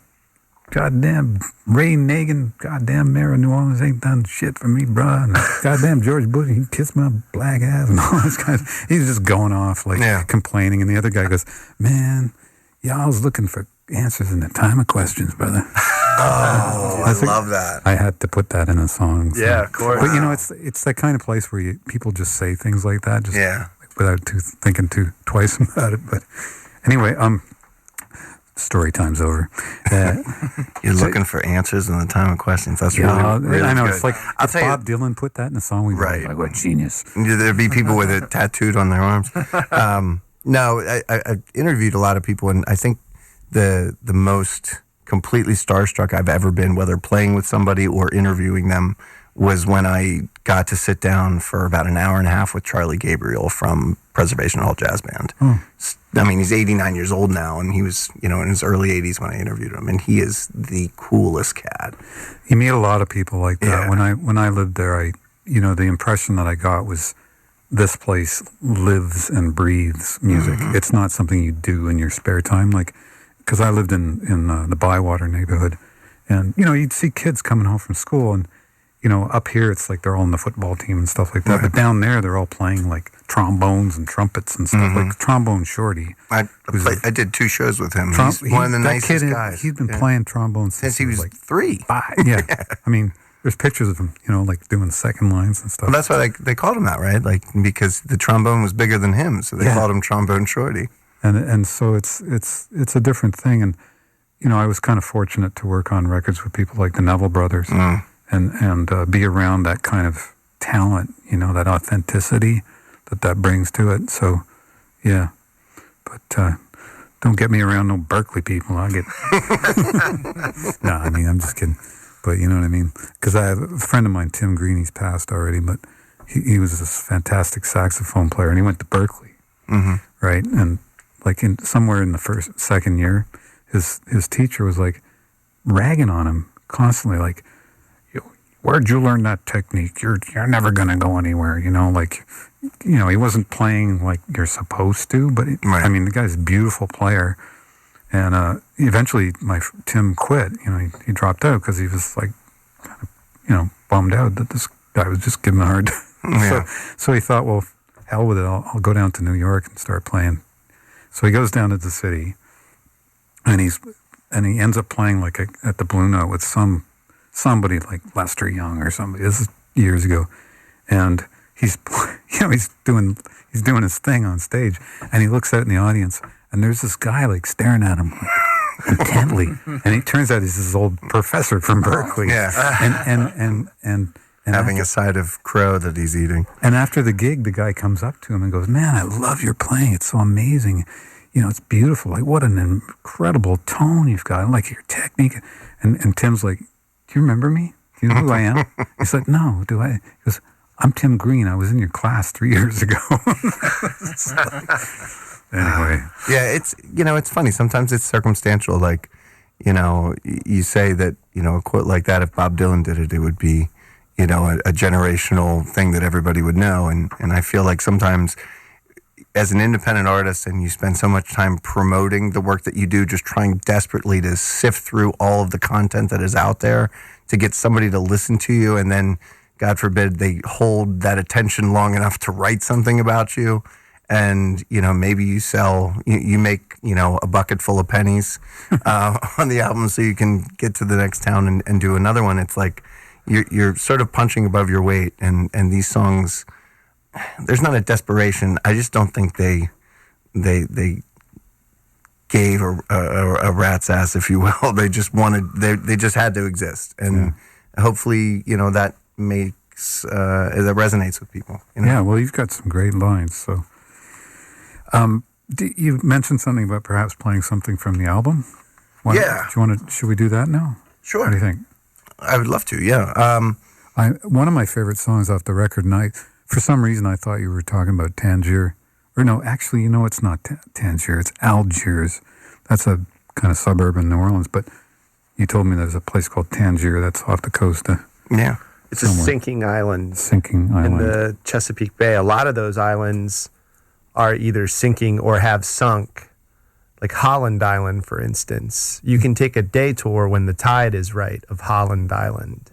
goddamn Ray Nagin, goddamn mayor of New Orleans ain't done shit for me, bruh, and goddamn George Bush, he kissed my black ass," and all this kind of, he's just going off, like, complaining, and the other guy goes, "Man, y'all's looking for answers in the time of questions, brother." Oh, I love that. I had to put that in a song. So. Yeah, of course. But it's that kind of place where people just say things like that, just without thinking twice about it. But anyway, story time's over. You're looking for answers in the time of questions. That's really I know. good. It's like if Bob Dylan put that in a song, we'd be like, "What genius!" There'd be people with it tattooed on their arms. No, I interviewed a lot of people, and I think the most completely starstruck I've ever been, whether playing with somebody or interviewing them, was when I got to sit down for about an hour and a half with Charlie Gabriel from Preservation Hall Jazz Band. I mean, he's 89 years old now, and he was, in his early 80s when I interviewed him, and he is the coolest cat. You meet a lot of people like that. When I lived there, the impression that I got was this place lives and breathes music. It's not something you do in your spare time, because I lived in the Bywater neighborhood, and you'd see kids coming home from school, and up here it's like they're all in the football team and stuff like that. But down there they're all playing like trombones and trumpets and stuff, like Trombone Shorty. I did 2 shows with him. He's one of the nicest guys. He's been playing trombone since he was like 3. 5. Yeah, I mean, there's pictures of him, like doing second lines and stuff. Well, that's why they called him that, right? Like, because the trombone was bigger than him, so they called him Trombone Shorty. And so it's a different thing, and I was kind of fortunate to work on records with people like the Neville Brothers, and be around that kind of talent, that authenticity that brings to it. So, yeah, but don't get me around no Berkeley people. I'll get. No, I mean, I'm just kidding. But you know what I mean? Because I have a friend of mine, Tim Green. He's passed already, but he was this fantastic saxophone player, and he went to Berkeley, right? And like somewhere in the second year, his teacher was like ragging on him constantly, like, "Where'd you learn that technique? You're never gonna go anywhere." He wasn't playing like you're supposed to, but I mean, the guy's a beautiful player. And eventually, Tim quit. He dropped out because he was like, kind of, bummed out that this guy was just giving him a hard time. So he thought, well, hell with it. I'll go down to New York and start playing. So he goes down to the city, and he ends up playing like at the Blue Note with somebody like Lester Young or somebody. This is years ago, and he's doing his thing on stage, and he looks out in the audience, and there's this guy like staring at him intently, and it turns out he's this old professor from Berkeley, and having a side of crow that he's eating. And after the gig, the guy comes up to him and goes, "Man, I love your playing. It's so amazing. It's beautiful. Like, what an incredible tone you've got. I like your technique." And Tim's like, "Do you remember me? Do you know who I am?" He's like, "No, do I?" He goes, "I'm Tim Green. I was in your class 3 years ago." Anyway. Yeah, it's funny. Sometimes it's circumstantial. Like, you say that, a quote like that, if Bob Dylan did it, it would be, a generational thing that everybody would know. And I feel like sometimes as an independent artist, and you spend so much time promoting the work that you do, just trying desperately to sift through all of the content that is out there to get somebody to listen to you, and then God forbid they hold that attention long enough to write something about you. And, maybe you make, a bucket full of pennies on the album so you can get to the next town and do another one. It's like you're sort of punching above your weight. And these songs, there's not a desperation. I just don't think they gave a rat's ass, if you will. They just they just had to exist. And hopefully, that makes, that resonates with people. Yeah, well, you've got some great lines, so... you mentioned something about perhaps playing something from the album. Should we do that now? Sure. What do you think? I would love to. Yeah. One of my favorite songs off the record, and for some reason I thought you were talking about Tangier. Or no, actually, it's not Tangier. It's Algiers. That's a kind of suburb in New Orleans. But you told me there's a place called Tangier that's off the coast. Yeah. It's a sinking island in the Chesapeake Bay. A lot of those islands are either sinking or have sunk, like Holland Island, for instance. You can take a day tour when the tide is right of Holland Island.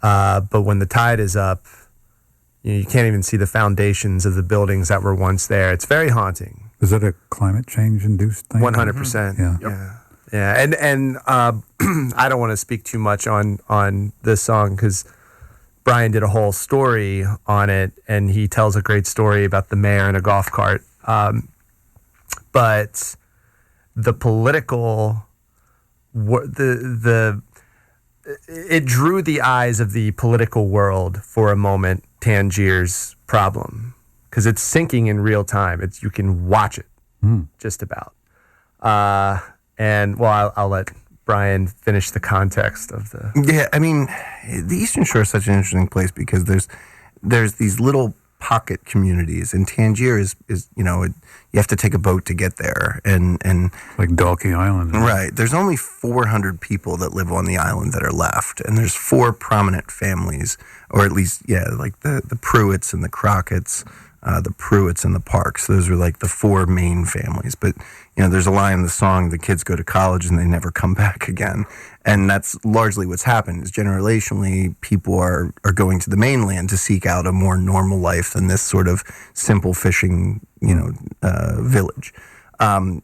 But when the tide is up, you can't even see the foundations of the buildings that were once there. It's very haunting. Is it a climate change induced thing? 100%. Yeah. Yeah. And I don't want to speak too much on this song because Bryan did a whole story on it, and he tells a great story about the mayor in a golf cart. But the political, it drew the eyes of the political world for a moment, Tangier's problem, because it's sinking in real time. You can watch it just about. And I'll let Bryan finish the context of the... Yeah, I mean, the Eastern Shore is such an interesting place because there's these little pocket communities, and Tangier is you have to take a boat to get there, and like Dalkey Island. Right. There's only 400 people that live on the island that are left, and there's 4 prominent families, or at least, like the Pruitts and the Crockett's, the Pruitts and the Parks. Those are like the 4 main families. But, there's a line in the song, the kids go to college and they never come back again. And that's largely what's happened, is generationally people are going to the mainland to seek out a more normal life than this sort of simple fishing, village. And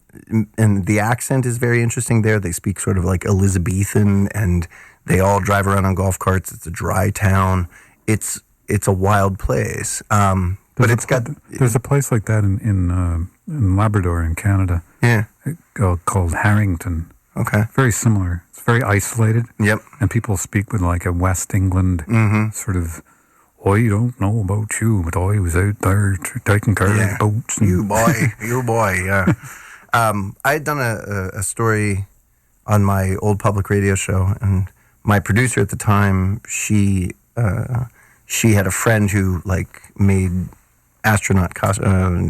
the accent is very interesting there. They speak sort of like Elizabethan, and they all drive around on golf carts. It's a dry town. It's a wild place. But there's a place like that in Labrador in Canada. Yeah. Called Harrington. Okay. Very similar. It's very isolated. Yep. And people speak with like a West England sort of, I don't know about you, but I was out there taking care of boats. You boy, yeah. I had done a story on my old public radio show, and my producer at the time, she had a friend who made astronaut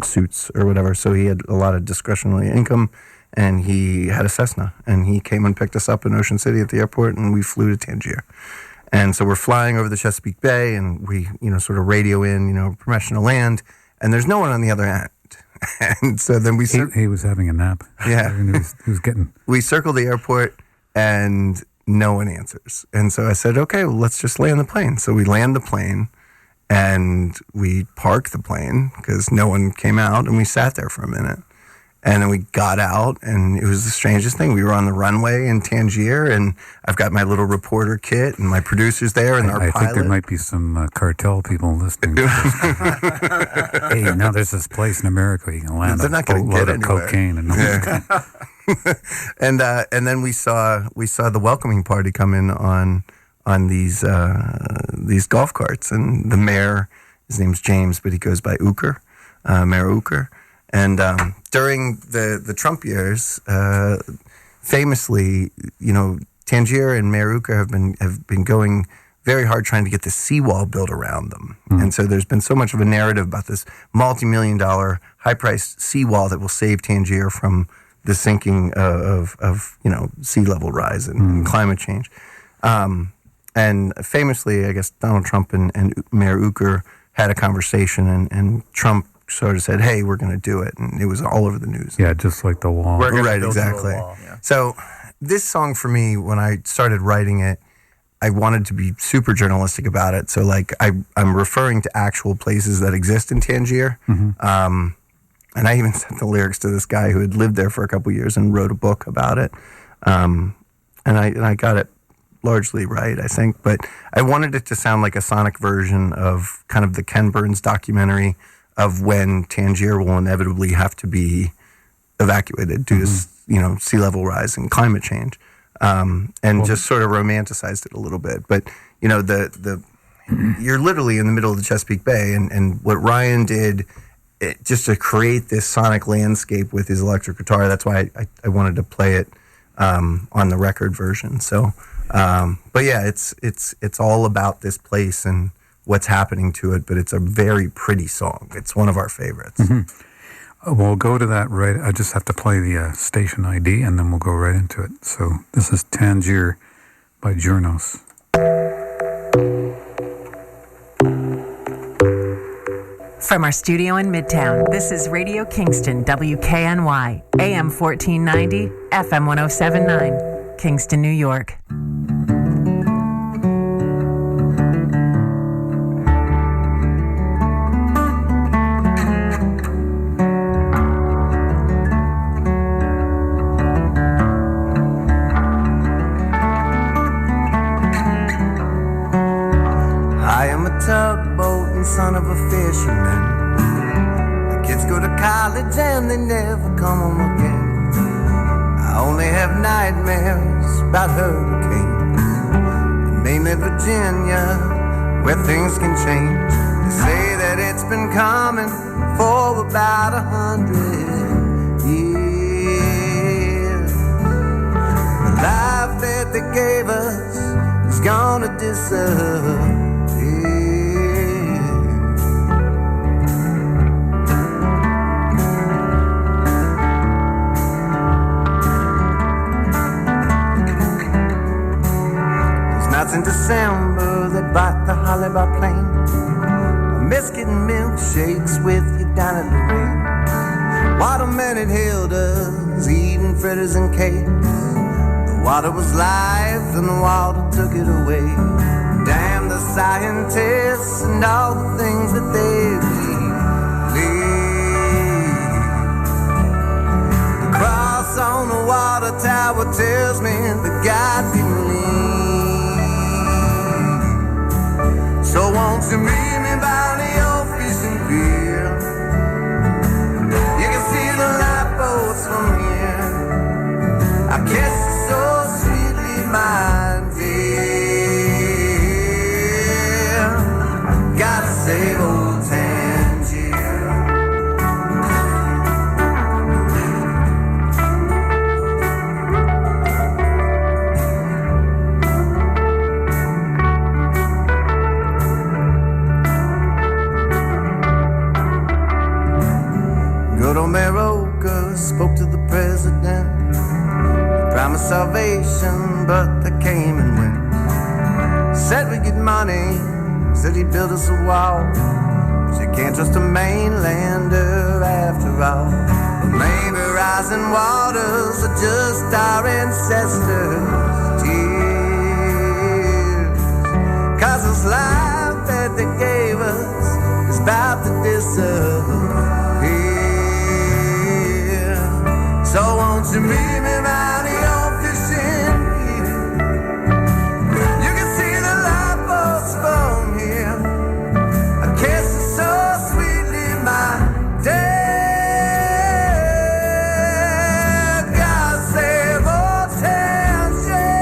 suits or whatever, so he had a lot of discretionary income, and he had a Cessna, and he came and picked us up in Ocean City at the airport, and we flew to Tangier. And so we're flying over the Chesapeake Bay, and we sort of radio in, permission to land, and there's no one on the other end. And so then he was having a nap. Yeah. he was getting... We circled the airport, and no one answers. And so I said, okay, well, let's just land the plane. So we land the plane, and we parked the plane because no one came out, and we sat there for a minute. And then we got out, and it was the strangest thing. We were on the runway in Tangier, and I've got my little reporter kit, and my producer's there, and our pilot. I think there might be some cartel people listening to this. Hey, now there's this place in America you can land They're not going to get of cocaine. And and then we saw the welcoming party come in on these golf carts, and the mayor, his name's James, but he goes by Uker, Mayor Uker. And during the Trump years, famously, Tangier and Mayor Uker have been going very hard trying to get the seawall built around them. And so there's been so much of a narrative about this multi-million-dollar, high-priced seawall that will save Tangier from the sinking of sea level rise and climate change. And famously, I guess Donald Trump and Mayor Uker had a conversation, and Trump sort of said, hey, we're going to do it. And it was all over the news. Yeah, just like the wall. We're gonna right, build exactly. a wall, yeah. So this song for me, when I started writing it, I wanted to be super journalistic about it. So like I'm referring to actual places that exist in Tangier. And I even sent the lyrics to this guy who had lived there for a couple years and wrote a book about it. And I got it largely right, I think. But I wanted it to sound like a sonic version of kind of the Ken Burns documentary of when Tangier will inevitably have to be evacuated due to sea level rise and climate change. And just sort of romanticized it a little bit. But you're literally in the middle of the Chesapeake Bay, and what Ryan did just to create this sonic landscape with his electric guitar. That's why I wanted to play it on the record version. So, but yeah, it's all about this place and what's happening to it. But it's a very pretty song. It's one of our favorites. We'll go to that right. I just have to play the station ID, and then we'll go right into it. So this is Tangier by Journos. From our studio in Midtown, this is Radio Kingston, WKNY, AM 1490, FM 1079, Kingston, New York. I am a tugboat and son of a fisherman. The kids go to college and they never come home again. I only have nightmares about hurricanes. And mainly Virginia, where things can change. They say that it's been coming for about 100 years. The life that they gave us is gonna disappear. In December, they bought the Holly by plane. I miss getting milkshakes with you down at the rain. Waterman at Hilda's, eating fritters and cakes. The water was life and the water took it away. Damn the scientists and all the things that they believe. The cross on the water tower tells me that God can lead. So won't you meet me by the old fishing pier? You can see the lifeboats from here. I kiss you so sweetly, my dear. Gotta save old Tangier. America spoke to the president, promised salvation, but they came and went. Said we'd get money, said he'd build us a wall, but you can't trust a mainlander after all. But maybe rising waters are just our ancestors' tears. 'Cause this life that they gave us is about to disappear. So won't you meet me by the old fishing pier? You can see the lifeboats from here. I kiss you so sweetly, my dear. God save old Tangier.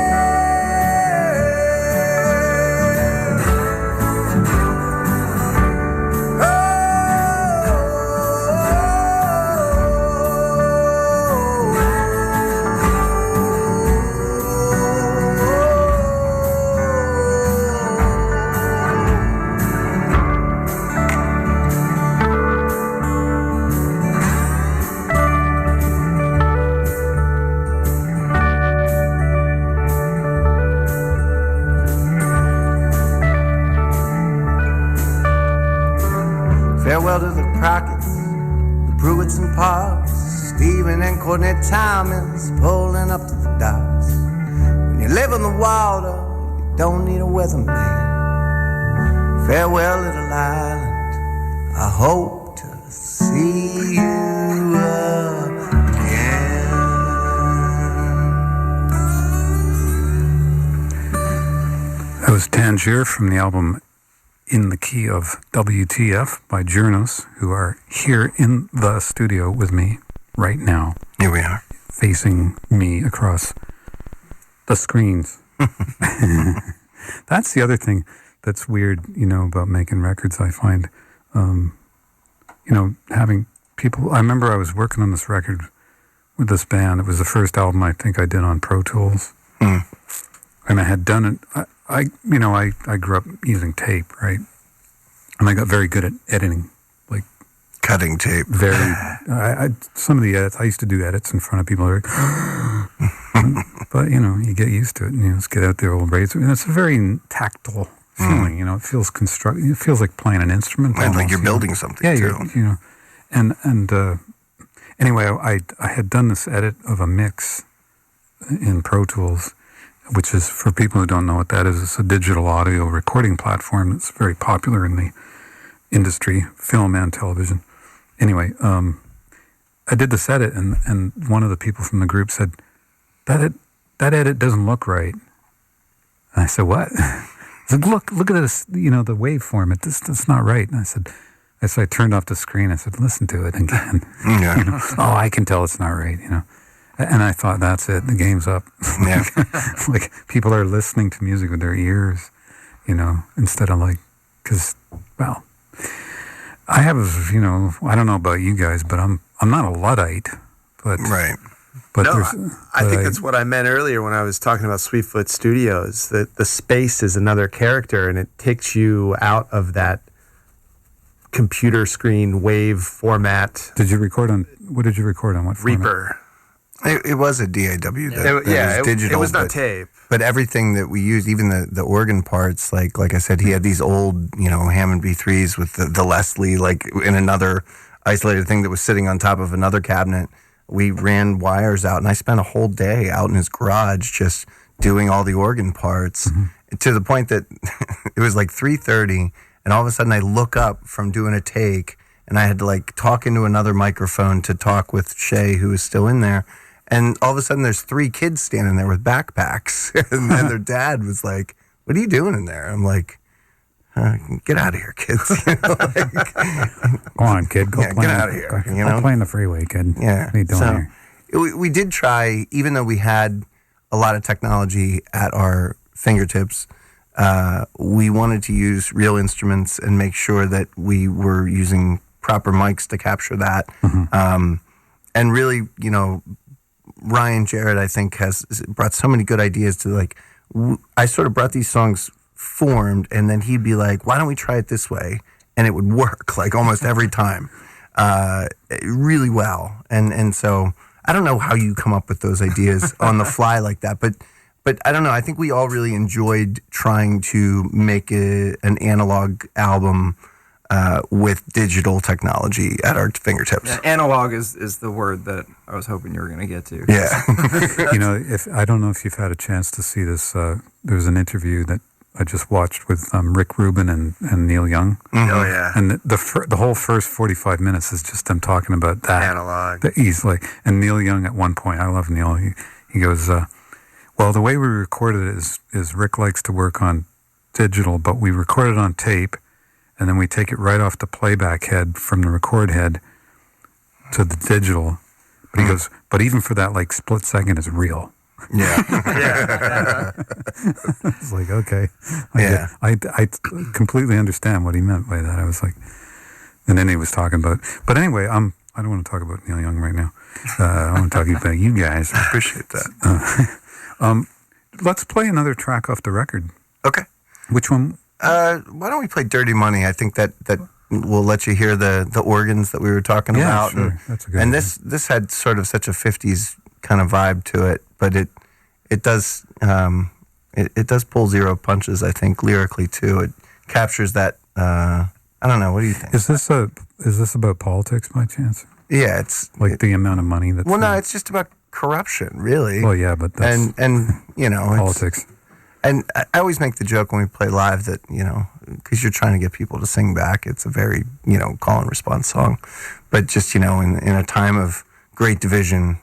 Farewell to the Crockett's, the Pruitts and Parks, Stephen and Courtney Thomas pulling up to the docks. When you live on the water, you don't need a weatherman. Farewell, little island, I hope to see you again. That was Tangier from the album In the Key of WTF by Journos, who are here in the studio with me right now. Here we are. Facing me across the screens. That's the other thing that's weird, about making records, I find. Having people... I remember I was working on this record with this band. It was the first album I think I did on Pro Tools. And I had done it... I grew up using tape, right? And I got very good at editing, like cutting tape. Some of the edits, I used to do edits in front of people. But you get used to it, and just get out there old rates. And it's a very tactile feeling. It feels constructive. It feels like playing an instrument. And almost, like you're building something too. Anyway, I had done this edit of a mix in Pro Tools, which is, for people who don't know what that is, it's a digital audio recording platform that's very popular in the industry, film and television. Anyway, I did this edit, and one of the people from the group said, that edit doesn't look right. And I said, what? I said, look at this, the waveform. It's not right. And I said, I turned off the screen. I said, listen to it again. Yeah. Oh, I can tell it's not right, And I thought, that's it. The game's up. Yeah. Like, people are listening to music with their ears, instead of because, I have, I don't know about you guys, but I'm not a Luddite, but right. But no, I think that's what I meant earlier when I was talking about Sweetfoot Studios. That the space is another character, and it takes you out of that computer screen wave format. What did you record on? What format? Reaper. It was a DAW. That was digital. It was not tape. But everything that we used, even the organ parts, like I said, he had these old, Hammond B3s with the Leslie, in another isolated thing that was sitting on top of another cabinet. We ran wires out, and I spent a whole day out in his garage just doing all the organ parts, to the point that it was 3:30, and all of a sudden I look up from doing a take, and I had to talk into another microphone to talk with Shay, who was still in there. And all of a sudden, there's 3 kids standing there with backpacks, and their dad was like, "What are you doing in there?" I'm like, "Get out of here, kids!" Go on, kid. Get out of here. Go play in the freeway, kid. Yeah. What are you doing here? We did try, even though we had a lot of technology at our fingertips. We wanted to use real instruments and make sure that we were using proper mics to capture that. And really, Ryan Jarrett, I think, has brought so many good ideas to I sort of brought these songs formed, and then he'd be like, why don't we try it this way? And it would work almost every time really well. And so I don't know how you come up with those ideas on the fly like that, but I don't know. I think we all really enjoyed trying to make an analog album with digital technology at our fingertips. Yeah, analog is the word that I was hoping you were going to get to. Yeah. I don't know if you've had a chance to see this. There's an interview that I just watched with Rick Rubin and Neil Young. Oh, yeah. And the whole first 45 minutes is just them talking about that. Analog. And Neil Young at one point, I love Neil, he goes, well, the way we recorded it is Rick likes to work on digital, but we record it on tape, and then we take it right off the playback head from the record head to the digital. But he goes, but even for that split second, it's real. Yeah. It's okay. I completely understand what he meant by that. I was and then he was talking about, but anyway, I don't want to talk about Neil Young right now. I want to talk about you guys. I appreciate that. Let's play another track off the record. Okay. Which one? Why don't we play Dirty Money? I think that will let you hear the organs that we were talking about. Sure. That's a good and idea. this had sort of such a 50s kind of vibe to it, but it does it does pull zero punches, I think, lyrically too. It captures that I don't know, what do you think? Is this about politics by chance? Yeah, it's the amount of money that's no, it's just about corruption, really. Well, yeah, but that's and politics. And I always make the joke when we play live that, because you're trying to get people to sing back, it's a very, call and response song. But just, in a time of great division,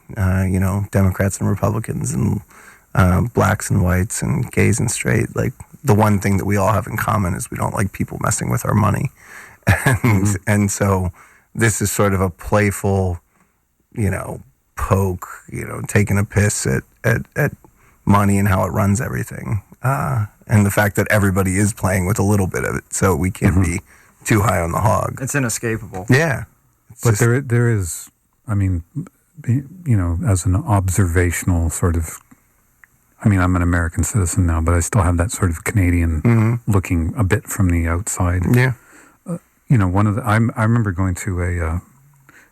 Democrats and Republicans and blacks and whites and gays and straight, like the one thing that we all have in common is we don't like people messing with our money. And so this is sort of a playful, poke, taking a piss at money and how it runs everything. And the fact that everybody is playing with a little bit of it, so we can't be too high on the hog. It's inescapable. Yeah. But there is, I mean, as an observational sort of, I'm an American citizen now, but I still have that sort of Canadian looking a bit from the outside. Yeah. I remember going to a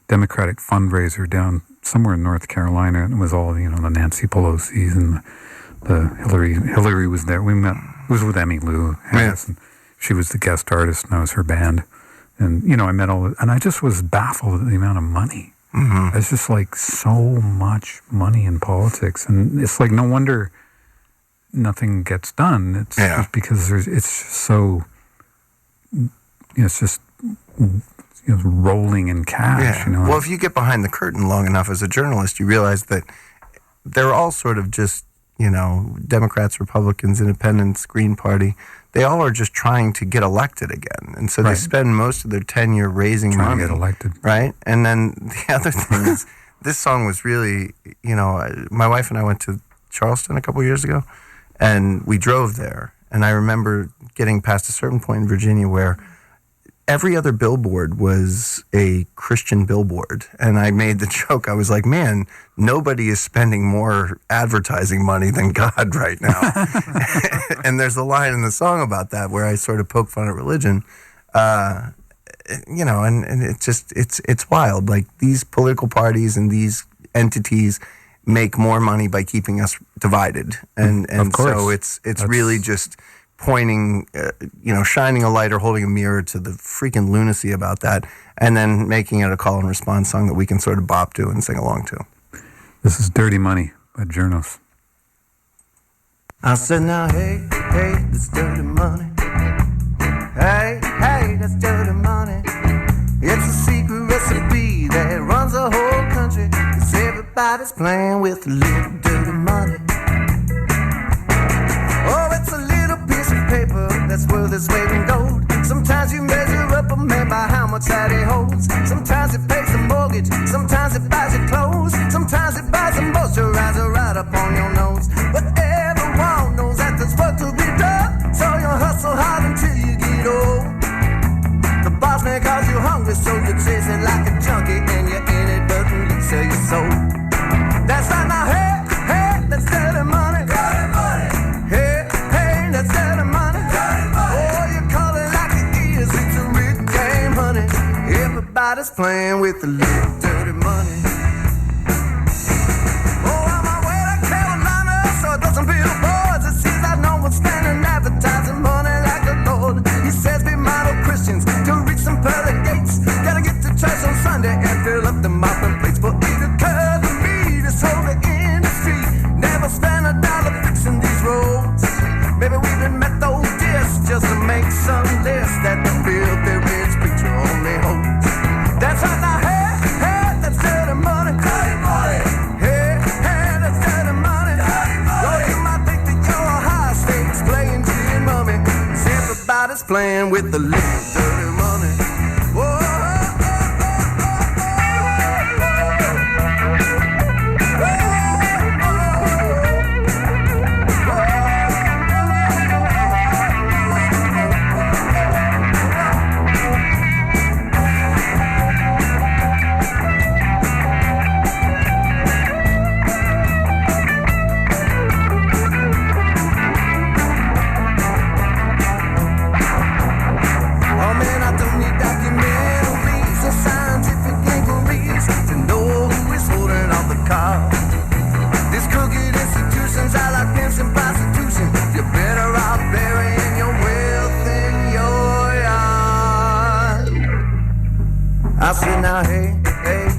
Democratic fundraiser down somewhere in North Carolina, and it was all, the Nancy Pelosi's and the Hillary was there. We met, it was with Emmy Lou Harris, and she was the guest artist, and I was her band. And, I met and I just was baffled at the amount of money. It's just like so much money in politics, and it's like no wonder nothing gets done. It's just because it's just so, it's just rolling in cash. Well, if you get behind the curtain long enough as a journalist, you realize that they're all sort of just, Democrats, Republicans, Independents, Green Party. They all are just trying to get elected again. And so they spend most of their tenure raising money. Trying to get elected. Right? And then the other thing is, this song was really, my wife and I went to Charleston a couple years ago, and we drove there. And I remember getting past a certain point in Virginia where every other billboard was a Christian billboard. And I made the joke, I was like, man, nobody is spending more advertising money than God right now. And there's a line in the song about that where I sort of poke fun at religion. And it just, it's wild. Like, these political parties and these entities make more money by keeping us divided. And so it's really just pointing, shining a light or holding a mirror to the freaking lunacy about that, and then making it a call and response song that we can sort of bop to and sing along to. This is Dirty Money by Journos. I said, now, hey, that's dirty money. Hey, that's dirty money. It's a secret recipe that runs the whole country, 'cause everybody's playing with a little dirty money. Oh, it's a little piece of paper that's worth its weight in gold. Sometimes you measure up a man by how much that he holds. Sometimes it pays the mortgage, sometimes it buys your clothes, sometimes it buys a moisturizer right up on your nose. But everyone knows that there's work to be done, so you hustle hard until you get old. The boss man calls you hungry, so you chase it like a junkie, and you're inadvertently sell your soul. That's right now, hey, that's dirty money. Dirty money. Hey, that's dirty money. Dirty money. Oh, you call it like it is, it's a rich game, honey. Everybody's playing with the little dirty money. Oh, I'm on my way to Carolina, so it doesn't feel bored. It seems I know what's standing advertising money like a lord. He says be model Christians to reach some pearly gates. Gotta get to church on Sunday and fill up the mopping plates. For either curve and me, this whole industry never spend a dollar fixing these roads. Maybe we done met those discs just to make some list that the filthy rich preacher only holds. That's right now, hey, that's dirty money. Dirty money. Hey, that's dirty money. Dirty money. Oh, you might think that you're a high stakes playing gin mummy. 'Cause everybody's playing with the little dirty money. Whoa. Oh man, I don't need documentaries or scientific inquiries to know who is holding all the cards. These crooked institutions are like pimps and prostitution. You're better off burying your wealth in your yard. I said, now, hey,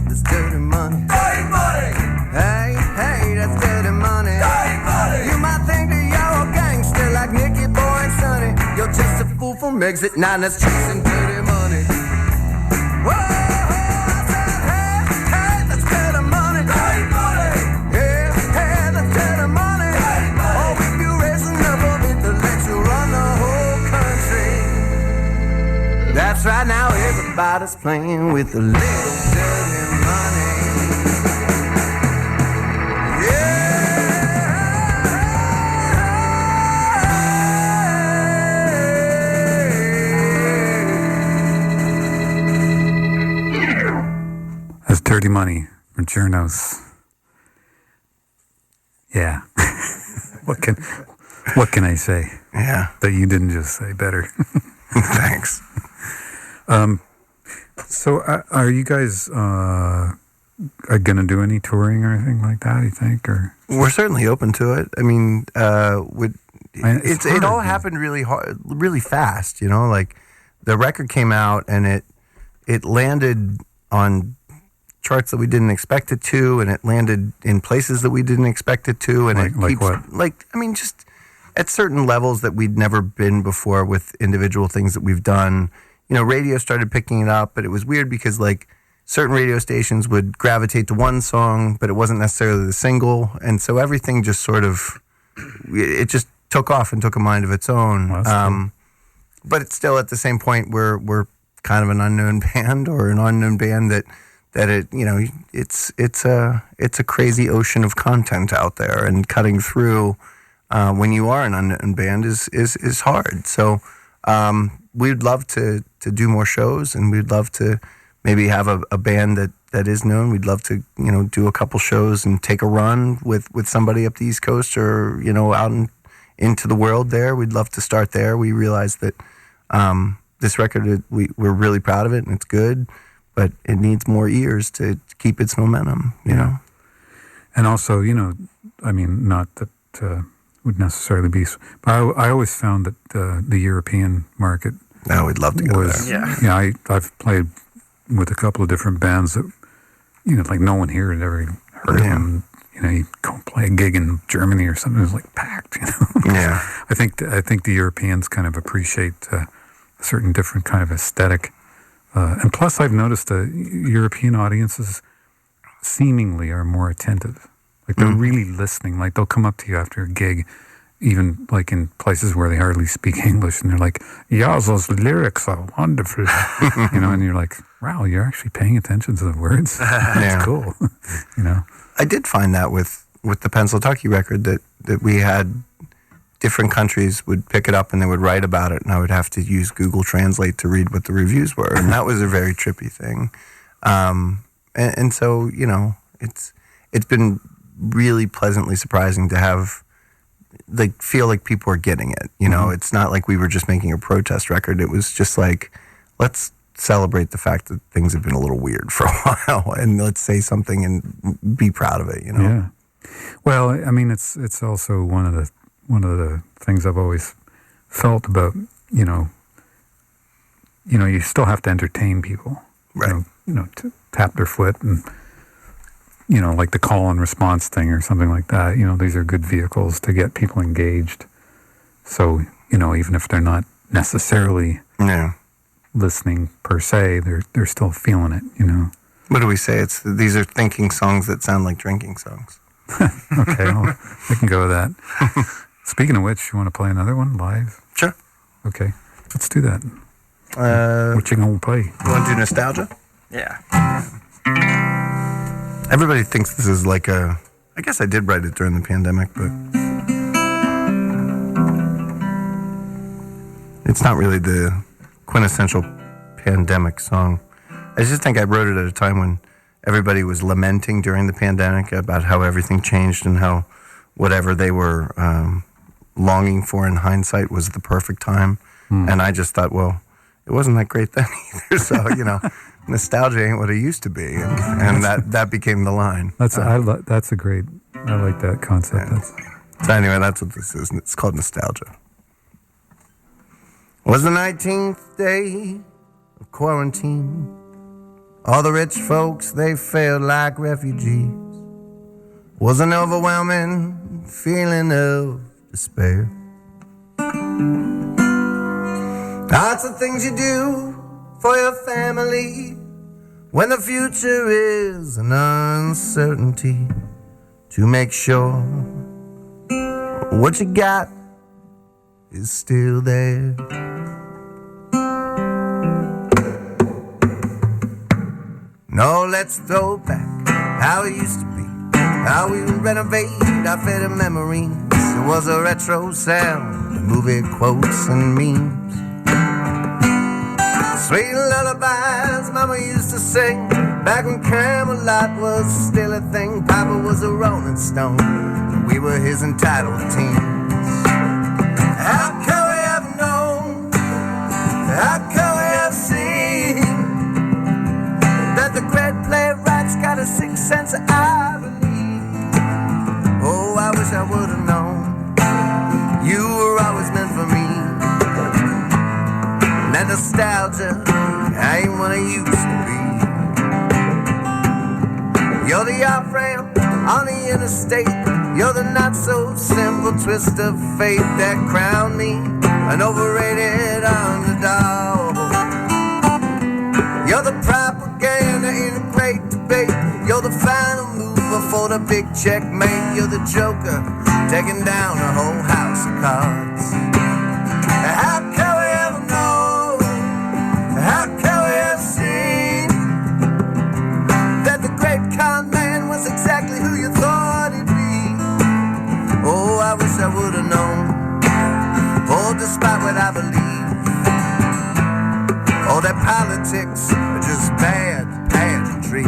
that's dirty money. Dirty money. Hey, that's dirty money. Dirty money. You might think that you're a gangster makes it nine. That's chasing dirty money. Whoa, I said, hey, hey, that's dirty money. Dirty money. Yeah, hey, that's dirty money. Dirty money. Oh, if you're raising up a bit, the let you run the whole country. That's right, now everybody's playing with a little dirty money. That's Dirty Money from Journos. Yeah. What can I say Yeah. that you didn't just say better? Thanks. So are you guys are going to do any touring or anything like that, you think? Or We're certainly open to it. I mean, it's it all hard, happened really hard, really fast. You know, like the record came out and it landed on charts that we didn't expect it to, and it landed in places that we didn't expect it to, and it like keeps what? like, I mean, just at certain levels that we'd never been before with individual things that we've done. You know, radio started picking it up, but it was weird because like certain radio stations would gravitate to one song, but it wasn't necessarily the single, and so everything just sort of, it just took off and took a mind of its own. Well, that's cool. But it's still at the same point where we're kind of an unknown band, or an unknown band that it, you know, it's a crazy ocean of content out there, and cutting through when you are an unknown band is hard. So we'd love to do more shows, and we'd love to maybe have a band that is known. We'd love to, you know, do a couple shows and take a run with somebody up the East Coast, or, you know, out into the world there. We'd love to start there. We realize that this record, we're really proud of it, and it's good, but it needs more ears to keep its momentum, you know? And also, you know, I mean, not that would necessarily be, but I always found that the European market No, we'd love to go was, there. Yeah. I've played with a couple of different bands that, you know, like no one here had ever heard of Yeah. them. You know, you go play a gig in Germany or something, it was like packed, you know? Yeah. I think the Europeans kind of appreciate a certain different kind of aesthetic. And plus, I've noticed European audiences seemingly are more attentive. Like they're really listening. Like they'll come up to you after a gig, even like in places where they hardly speak English, and they're like, "Yeah, those lyrics are wonderful," you know. And you're like, "Wow, you're actually paying attention to the words. That's Yeah. cool," you know. I did find that with the Pennsylvania record that we had different countries would pick it up and they would write about it, and I would have to use Google Translate to read what the reviews were, and that was a very trippy thing. And so, you know, it's been really pleasantly surprising to have, like, feel like people are getting it. You know, it's not like we were just making a protest record. It was just like, let's celebrate the fact that things have been a little weird for a while, and let's say something and be proud of it, you know? Yeah. Well, I mean, it's also one of the things I've always felt about, you know, you still have to entertain people, Right. You know, to tap their foot, and, you know, like the call and response thing or something like that. You know, these are good vehicles to get people engaged. So, you know, even if they're not necessarily Yeah. listening per se, they're still feeling it, you know. What do we say? These are thinking songs that sound like drinking songs. Okay, well, we can go with that. Speaking of which, you want to play another one live? Sure. Okay, let's do that. You What you gonna play? want to do nostalgia? Yeah. Everybody thinks this is like I guess I did write it during the pandemic, but it's not really the quintessential pandemic song. I just think I wrote it at a time when everybody was lamenting during the pandemic about how everything changed, and how whatever they were longing for in hindsight was the perfect time. And I just thought, well, it wasn't that great then either. So, you know, nostalgia ain't what it used to be. And that became the line. That's a great. I like that concept. Yeah. So anyway, that's what this is. It's called nostalgia. Was the 19th day of quarantine. All the rich folks, they felt like refugees. Was an overwhelming feeling of despair. Lots of things you do for your family when the future is an uncertainty, to make sure what you got is still there. No, let's throw back how it used to be, how we would renovate our faded memories. It was a retro sound, movie quotes and memes. Sweet lullabies Mama used to sing back when Camelot was still a thing. Papa was a Rolling Stone, and we were his entitled teens. How could we have known? How could we have seen that the great playwright's got a sixth sense, I believe? Oh, I wish I would have known. You were always meant for me. That nostalgia, I ain't what I used to be. You're the off-ramp on the interstate. You're the not-so-simple twist of fate that crowned me an overrated underdog. You're the propaganda in a great debate. You're the final move before the big checkmate. You're the joker taking down a whole house of cards. How can we ever know? How can we have seen that the great con man was exactly who you thought he'd be? Oh, I wish I would have known. Oh, despite what I believe, oh, that politics are just bad pageantry.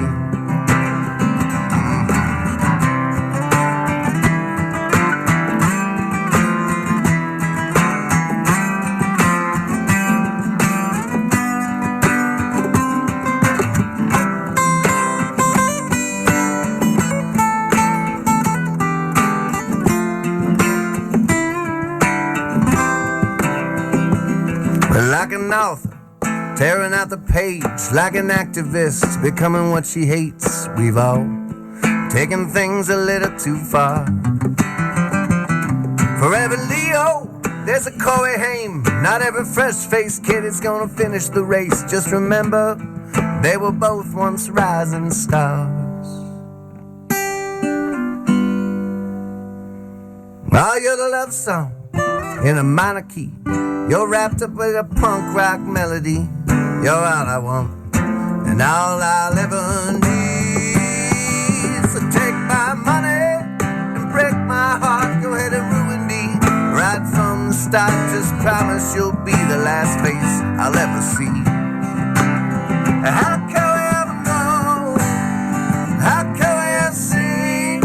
Like an author, tearing out the page, like an activist, becoming what she hates. We've all taken things a little too far. For every Leo, there's a Corey Haim. Not every fresh-faced kid is gonna finish the race. Just remember, they were both once rising stars. Oh, you're the love song in a minor key. You're wrapped up with a punk rock melody. You're all I want and all I'll ever need. So take my money and break my heart. Go ahead and ruin me right from the start. Just promise you'll be the last face I'll ever see. How can we ever know? How can we have seen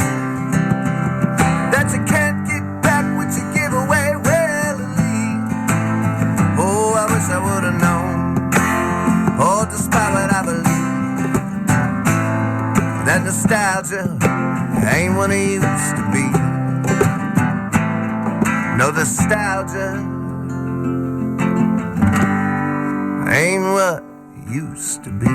that you can't get back what you give away? I would have known, oh, despite what I believe, that nostalgia ain't what it used to be. No, nostalgia ain't what it used to be.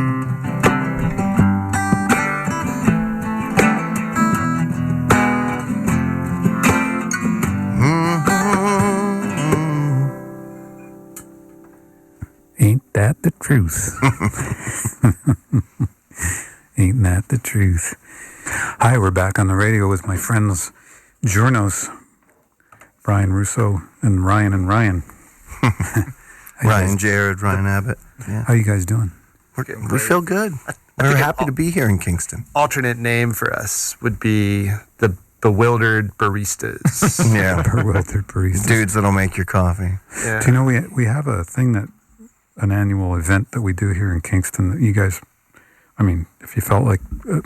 Ain't that the truth? Ain't that the truth? Hi, we're back on the radio with my friends Journos, Bryan Russo, and Ryan. Ryan, Jared, Ryan Abbott. Yeah. How you guys doing? We feel good. We're happy to be here in Kingston. Alternate name for us would be the bewildered baristas. Yeah. Bewildered baristas. Dudes that'll make your coffee. Yeah. Do you know we have a thing that an annual event that we do here in Kingston that you guys, I mean, if you felt like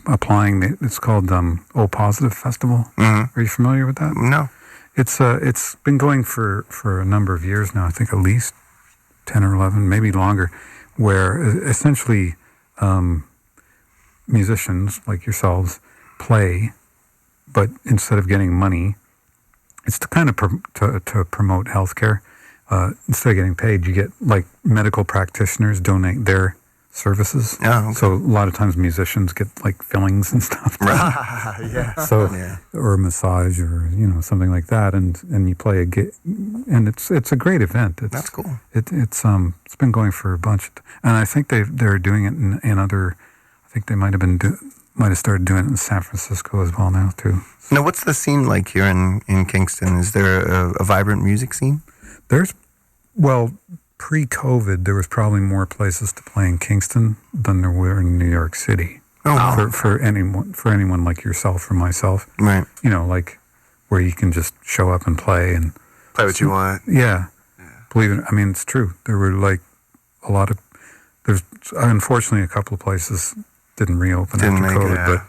applying, it's called O Positive Festival. Mm-hmm. Are you familiar with that? No. It's been going for a number of years now. I think at least 10 or 11, maybe longer, where essentially musicians like yourselves play, but instead of getting money, it's to kind of to promote healthcare. Instead of getting paid, you get like medical practitioners donate their services. Oh, okay. So a lot of times musicians get like fillings and stuff. Yeah. So Yeah. or a massage or something like that, and you play a gig, and it's a great event. That's cool. It's been going for a bunch, and I think they're doing it in other. I think they might have started doing it in San Francisco as well now too. Now, what's the scene like here in Kingston? Is there a vibrant music scene? Pre-COVID, there was probably more places to play in Kingston than there were in New York City. Oh, wow. For anyone like yourself or myself, Right. Like where you can just show up and play and Play what you want. yeah. Believe it. I mean, it's true. There were like a lot of. There's unfortunately a couple of places didn't reopen Didn't after make it, COVID, yeah.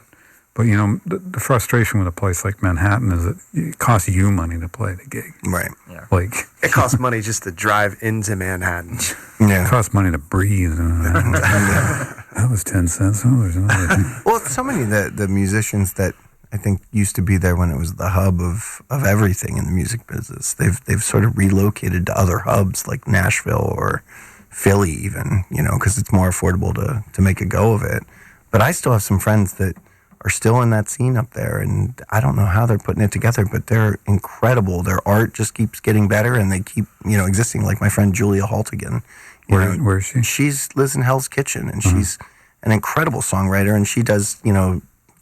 but the frustration with a place like Manhattan is that it costs you money to play the gig. Right. Like It costs money just to drive into Manhattan. it Yeah. costs money to breathe. That was 10 cents. Oh, there's another thing. Well, so many of the musicians that I think used to be there when it was the hub of everything in the music business. They've sort of relocated to other hubs like Nashville or Philly even, because it's more affordable to make a go of it. But I still have some friends that are still in that scene up there, and I don't know how they're putting it together, but they're incredible. Their art just keeps getting better, and they keep, existing. Like my friend Julia Haltigan. Where is she? She lives in Hell's Kitchen, and she's an incredible songwriter, and she does,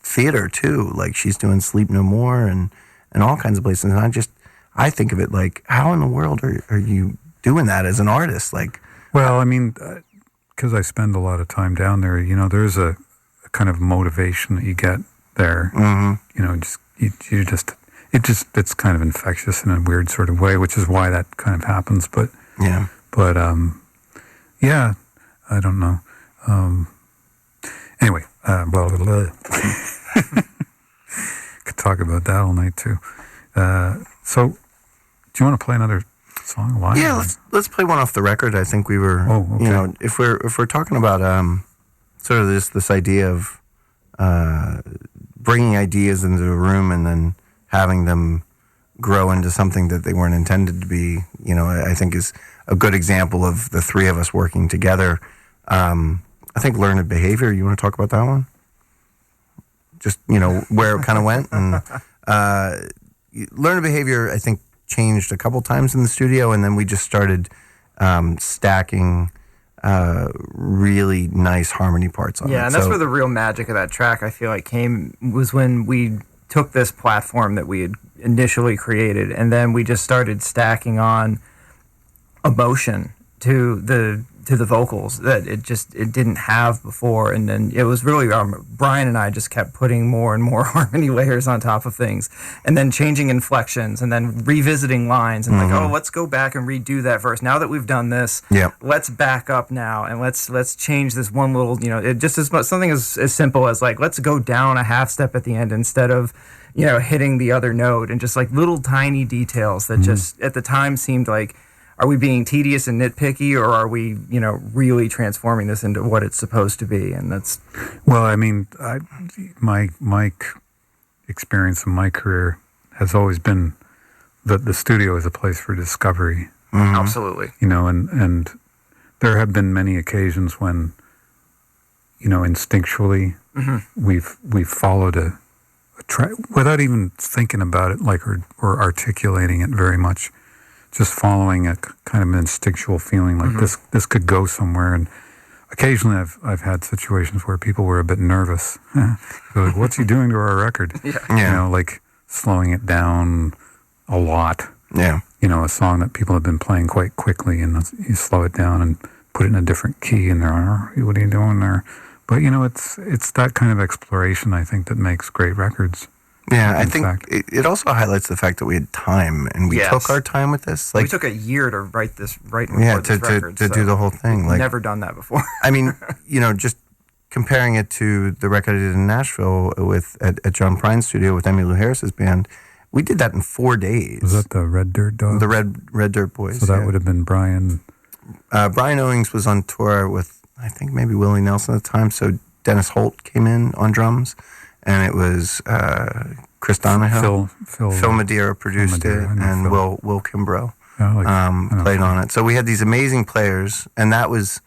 theater too. Like she's doing Sleep No More and all kinds of places. And I think of it like, how in the world are you doing that as an artist? Like, Well, I mean, because I spend a lot of time down there, there's a kind of motivation that you get there. It's kind of infectious in a weird sort of way, which is why that kind of happens. But yeah. Yeah, I don't know. Anyway, could talk about that all night too. So, do you want to play another song live? Yeah, let's play one off the record. I think we were, okay. if we're talking about sort of this idea of bringing ideas into a room and then having them grow into something that they weren't intended to be, I think is a good example of the three of us working together. I think Learned Behavior, you want to talk about that one? Just, where it kind of went. And Learned Behavior, I think, changed a couple times in the studio, and then we just started stacking really nice harmony parts on it. Yeah, and that's where the real magic of that track, I feel like, was when we took this platform that we had initially created, and then we just started stacking on emotion to the vocals that it didn't have before. And then it was really Bryan and I just kept putting more and more harmony layers on top of things, and then changing inflections, and then revisiting lines, and let's go back and redo that verse. Now that we've done this, let's back up now and let's change this one little, it just is something as simple as like, let's go down a half step at the end instead of hitting the other note, and just like little tiny details that just at the time seemed like, are we being tedious and nitpicky, or are we, really transforming this into what it's supposed to be? And that's... Well, I mean, my experience in my career has always been that the studio is a place for discovery. Absolutely. And there have been many occasions when, instinctually we've followed a track without even thinking about it, like or articulating it very much. Just following a kind of instinctual feeling like this could go somewhere. And occasionally I've had situations where people were a bit nervous. They're like, what's he doing to our record? Like slowing it down a lot. Yeah. A song that people have been playing quite quickly, and you slow it down and put it in a different key, and they're, what are you doing there? But, it's that kind of exploration, I think, that makes great records. Yeah, I think it also highlights the fact that we had time, and we took our time with this. Like, we took a year to write this, and record this record. To do the whole thing. Like, never done that before. I mean, just comparing it to the record I did in Nashville at John Prine's studio with Emmylou Harris's band, we did that in 4 days. Was that the Red Dirt Dogs? The Red Dirt Boys. So that would have been Bryan. Bryan Owings was on tour with, I think, maybe Willie Nelson at the time. So Dennis Holt came in on drums. And it was Chris Donahill, Phil Madeira produced it, and Will Kimbrough played on it. So we had these amazing players, and that was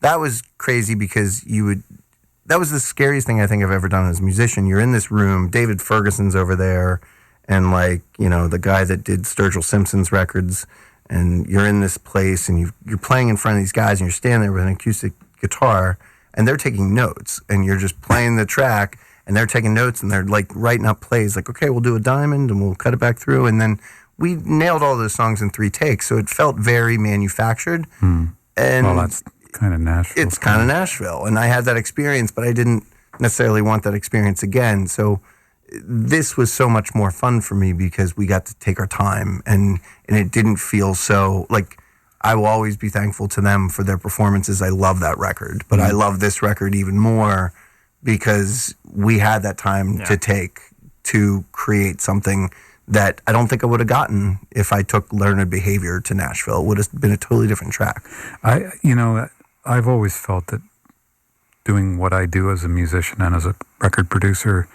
that was crazy because that was the scariest thing I think I've ever done as a musician. You're in this room, David Ferguson's over there, and like, the guy that did Sturgill Simpson's records, and you're in this place and you're playing in front of these guys and you're standing there with an acoustic guitar and they're taking notes and you're just playing the track and they're taking notes and they're like writing up plays like, okay, we'll do a diamond and we'll cut it back through. And then we nailed all those songs in 3 takes. So it felt very manufactured. And well, that's kind of Nashville. It's kind of Nashville. And I had that experience, but I didn't necessarily want that experience again. So this was so much more fun for me because we got to take our time and it didn't feel so like, I will always be thankful to them for their performances. I love that record, but I love this record even more because we had that time to take to create something that I don't think I would have gotten if I took Learned Behavior to Nashville. It would have been a totally different track. I've always felt that doing what I do as a musician and as a record producer,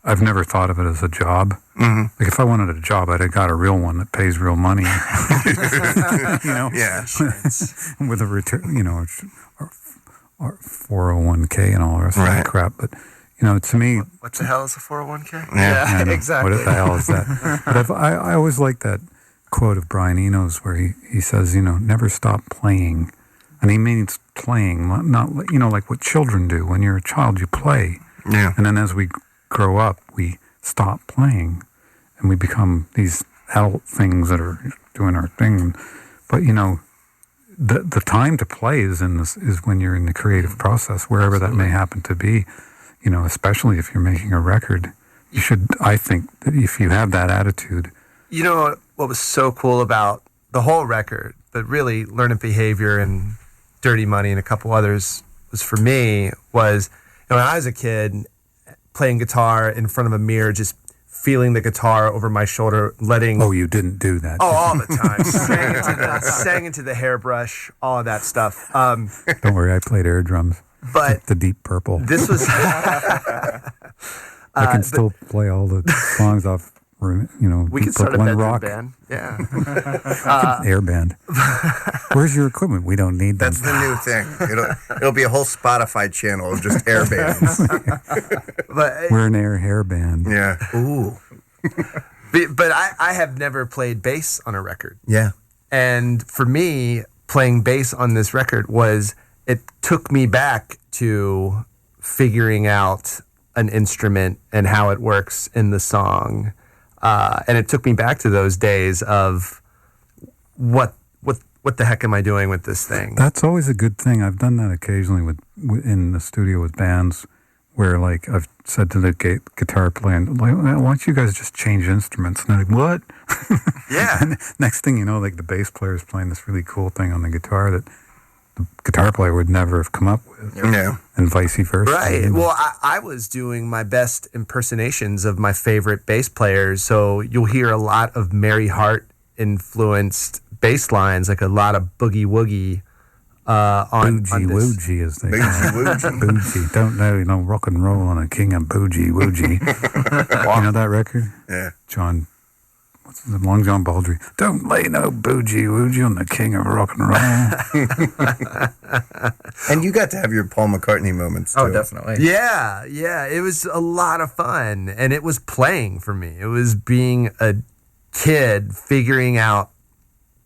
I've never thought of it as a job. Mm-hmm. Like if I wanted a job, I'd have got a real one that pays real money. Yeah, with a return, or 401k and all the rest of that crap. But to me, What the hell is a 401k? Yeah, exactly. What the hell is that? But I always like that quote of Brian Eno's where he says, never stop playing. And he means playing, not like what children do. When you're a child, you play. Yeah. And then as we grow up, we stop playing and we become these adult things that are doing our thing. But the time to play is when you're in the creative process, wherever that may happen to be. Especially if you're making a record, you should. I think that if you have that attitude, What was so cool about the whole record, but really Learned Behavior and Dirty Money and a couple others was when I was a kid playing guitar in front of a mirror, just feeling the guitar over my shoulder, letting... Oh, you didn't do that. Oh, all the time. sang into the hairbrush, all of that stuff. Don't worry, I played air drums. But the Deep Purple. this was... I can still play all the songs off, we could start a Brooklyn bedroom Rock. band. Yeah. Air band. Where's your equipment? We don't need them. That's the new thing. It'll be a whole Spotify channel of just air bands. But We're an air hair band. Yeah. Ooh. but I have never played bass on a record. Yeah. And for me, playing bass on this record it took me back to figuring out an instrument and how it works in the song. And it took me back to those days of what the heck am I doing with this thing? That's always a good thing. I've done that occasionally in the studio with bands where, like, I've said to the guitar player, like, why don't you guys just change instruments? And they're like, what? Yeah. And next thing you know, like, the bass player is playing this really cool thing on the guitar that the guitar player would never have come up with. Yeah. And vice versa. Right. Well, I was doing my best impersonations of my favorite bass players. So you'll hear a lot of Mary Hart influenced bass lines, like a lot of boogie woogie on Boogie this. woogie, as they call it. Boogie. Don't know, rock and roll on a king of boogie woogie. You know that record? Yeah. Long John Baldry. Don't lay no boogie woogie on the king of rock and roll. And you got to have your Paul McCartney moments, too. Oh, definitely. Yeah. It was a lot of fun. And it was playing for me. It was being a kid figuring out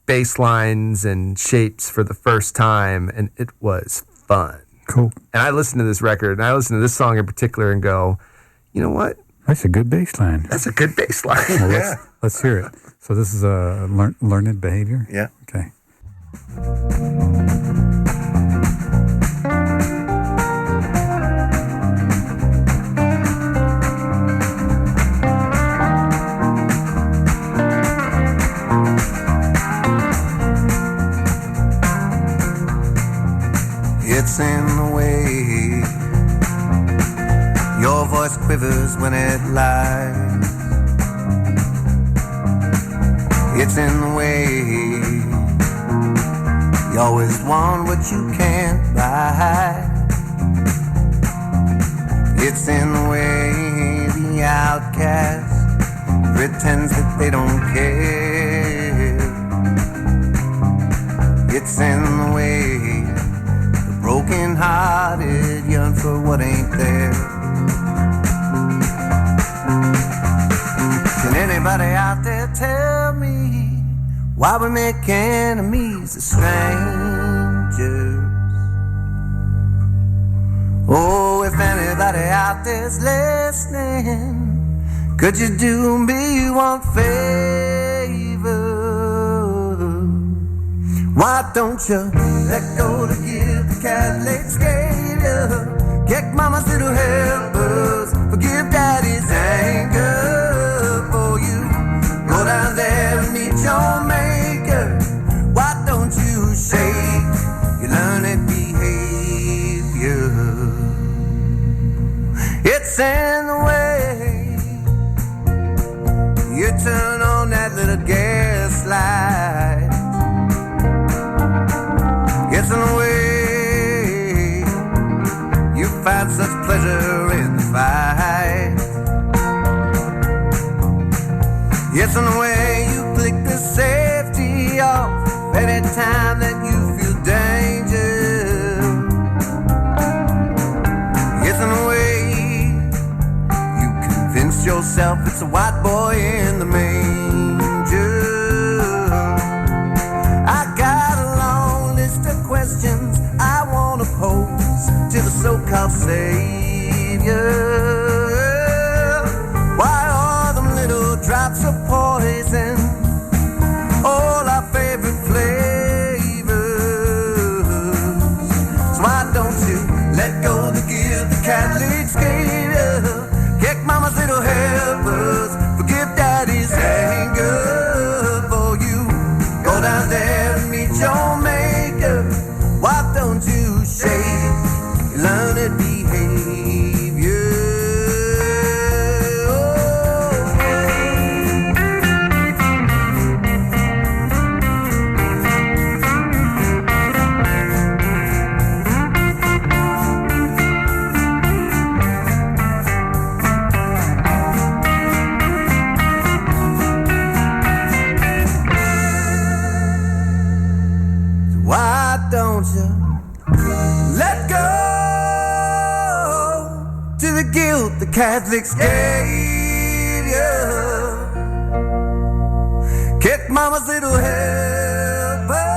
bass lines and shapes for the first time. And it was fun. Cool. And I listened to this record and I listened to this song in particular and go, you know what? That's a good bass line. That's a good bass line. Well, let's hear it. So this is a learned behavior? Yeah. Okay. It's in the way your voice quivers when it lies. It's in the way you always want what you can't buy. It's in the way the outcast pretends that they don't care. It's in the way the broken broken-hearted, yearn for what ain't there. Can anybody out there tell me why we make enemies of strangers? Oh, if anybody out there's listening, could you do me one favor? Why don't you let go to give the Catholics gave you? Kick mama's little helpers, forgive daddy's anger for you. Go down there and meet your maker. Why don't you shake your learned behavior? It's in the way you turn on that little gas light. It's in the way you find such pleasure in the fight. It's in the way you click the safety off anytime that you feel danger. It's in the way you convince yourself it's a white boy in the manger. I got a long list of questions I want to pose to the so-called savior. Why are them little drops of poison all our favorite flavors? So why don't you let go of the gift the Catholics gave you? Kick mama's little helpers, forgive daddy's anger for you. Go down there and meet your maker. Why don't you shake your learned behavior? Why don't you let go to the guilt the Catholics gave you? Kick mama's little helper,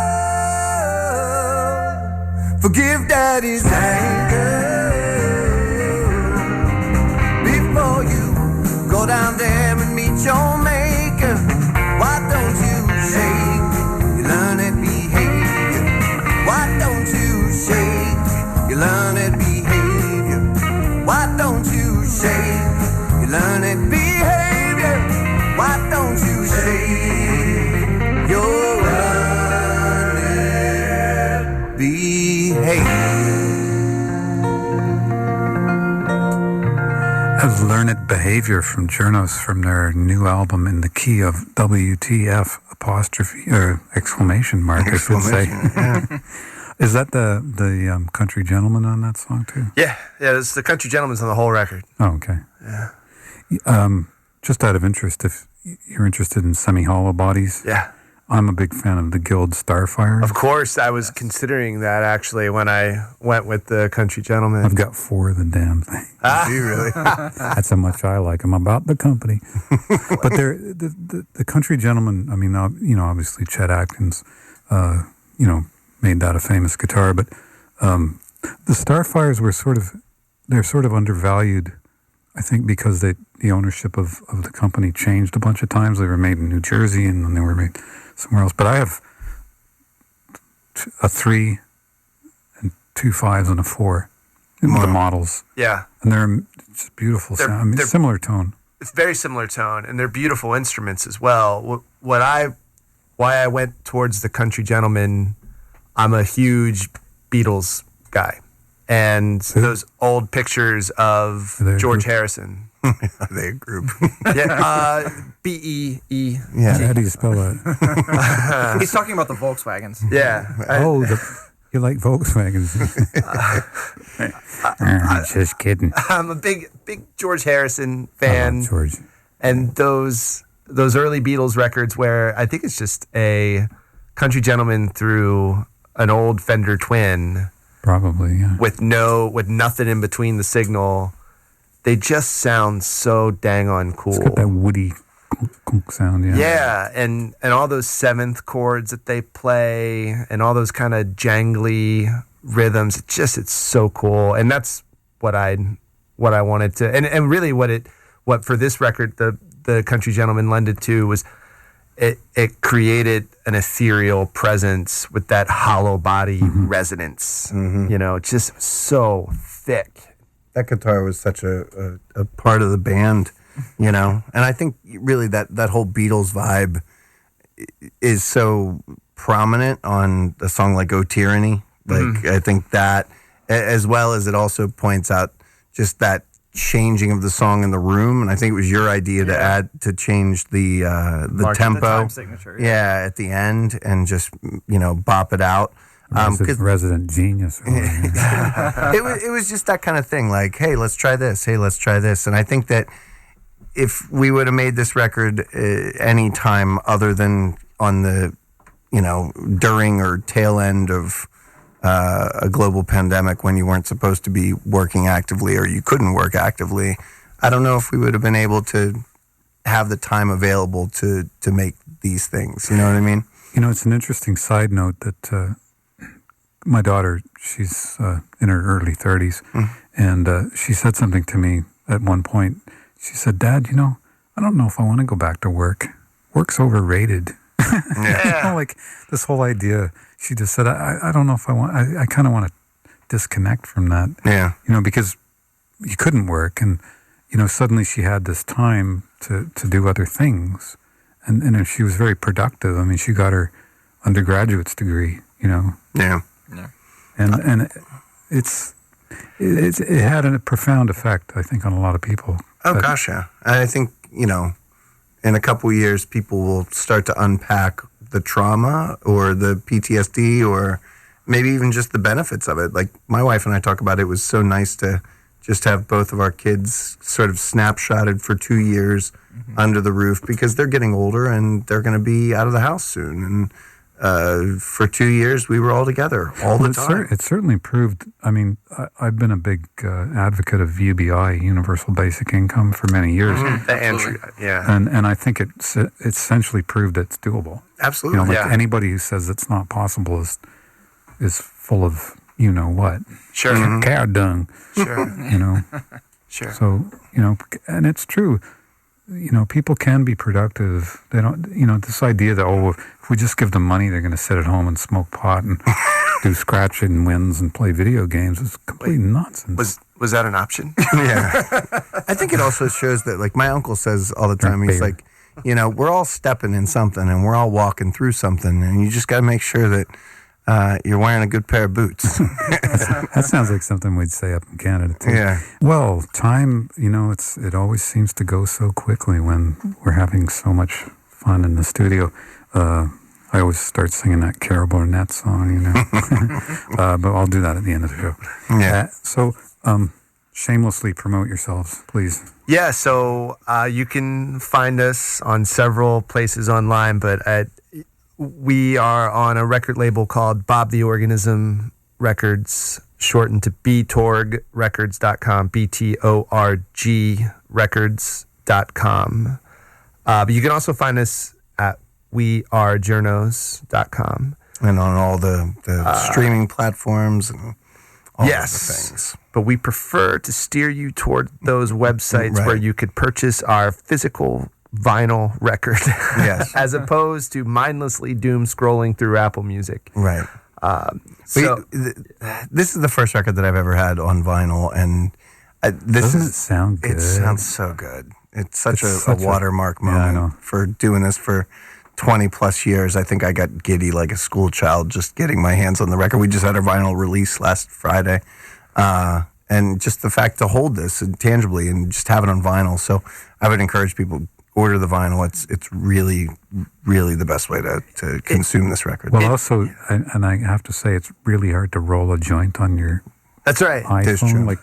forgive daddy's anger. Before you go down there and meet your maker, why don't you shake your learned behavior? Why don't you shake your learned behavior? Why don't you shake your learned behavior? Why don't you shake your learned behavior? As Learned Behavior from Journos from their new album In the Key of WTF apostrophe or exclamation mark, I should say. Yeah. Is that the country gentleman on that song too? Yeah, it's the Country Gentleman's on the whole record. Oh, okay. Yeah. Just out of interest, if you're interested in semi-hollow bodies, Yeah. I'm a big fan of the Guild Starfires. Of course, I was considering that actually when I went with the Country Gentleman. I've got 4 of the damn thing. Do you really? That's how much I like them. About the company. But they're the country gentleman. I mean, obviously Chet Atkins, made that a famous guitar. But the Starfires were sort of undervalued. I think because the ownership of the company changed a bunch of times. They were made in New Jersey and then they were made somewhere else. But I have a 3 and 2 5s and a 4. The models. Yeah. And they're just beautiful sound. I mean, similar tone. It's very similar tone, and they're beautiful instruments as well. Why I went towards the Country Gentleman, I'm a huge Beatles guy. And those old pictures of George Harrison. Are they a group? Yeah, B-E-E. Yeah. How do you spell that? He's talking about the Volkswagens. Yeah. You like Volkswagens? Just kidding. I'm a big George Harrison fan. I love George. And those early Beatles records where I think it's just a country gentleman through an old Fender Twin. Probably, yeah. with nothing in between the signal. They just sound so dang on cool. It's got that woody clunk sound, yeah. Yeah, and all those seventh chords that they play and all those kind of jangly rhythms. It's so cool. And that's what I wanted to, and really what for this record the Country Gentleman lended to was it created an ethereal presence with that hollow body resonance. You know, just so thick. That guitar was such a part of the band, you know, and I think really that whole Beatles vibe is so prominent on a song like "Oh Tyranny." Like I think that, as well as it also points out just that changing of the song in the room, and I think it was your idea to change the tempo, the time signature, at the end, and just bop it out. Resident genius. It was just that kind of thing. Like, hey, let's try this. Hey, let's try this. And I think that if we would have made this record any time other than on the during or tail end of a global pandemic when you weren't supposed to be working actively or you couldn't work actively, I don't know if we would have been able to have the time available to make these things. You know what I mean? It's an interesting side note that my daughter, she's in her early 30s, and she said something to me at one point. She said, "Dad, I don't know if I want to go back to work. Work's overrated." Like this whole idea. She just said, I don't know if I want, I kind of want to disconnect from that. Yeah. Because you couldn't work. And, suddenly she had this time to do other things. And she was very productive. I mean, she got her undergraduate's degree, Yeah. And it had a profound effect, I think, on a lot of people. Oh, gosh, yeah. I think, in a couple of years, people will start to unpack the trauma or the PTSD or maybe even just the benefits of it. Like my wife and I talk about it was so nice to just have both of our kids sort of snapshotted for 2 years under the roof because they're getting older and they're going to be out of the house soon. And for 2 years, we were all together all the time. It certainly proved, I mean, I've been a big advocate of UBI, Universal Basic Income, for many years. The entry, yeah. And I think it essentially proved it's doable. Absolutely. Anybody who says it's not possible is full of what. Sure. Cow dung. Sure. Sure. So, and it's true. People can be productive. They don't, this idea that, if we just give them money, they're going to sit at home and smoke pot and do scratch and wins and play video games is complete nonsense. Was that an option? Yeah. I think it also shows that, like my uncle says all the time, he's like, we're all stepping in something and we're all walking through something, and you just got to make sure that you're wearing a good pair of boots. That sounds like something we'd say up in Canada too. Yeah. Well, time, it always seems to go so quickly when we're having so much fun in the studio. I always start singing that Carol Burnett song, but I'll do that at the end of the show. Yeah. So, shamelessly promote yourselves, please. Yeah, so you can find us on several places online, but we are on a record label called Bob the Organism Records, shortened to btorgrecords.com, BTORG records.com. But you can also find us at wearejournos.com. And on all the streaming platforms and all of the things. But we prefer to steer you toward those websites where you could purchase our physical vinyl record, yes, as opposed to mindlessly doom scrolling through Apple Music. Right. This is the first record that I've ever had on vinyl, and Doesn't it sound good? It sounds so good. It's such a watermark moment I know. for doing this for 20 plus years. I think I got giddy like a school child just getting my hands on the record. We just had our vinyl release last Friday. And just the fact to hold this tangibly and just have it on vinyl. So I would encourage people, order the vinyl. It's really, really the best way to consume this record. Well, also, and I have to say, it's really hard to roll a joint on your That's right. iPhone. Like,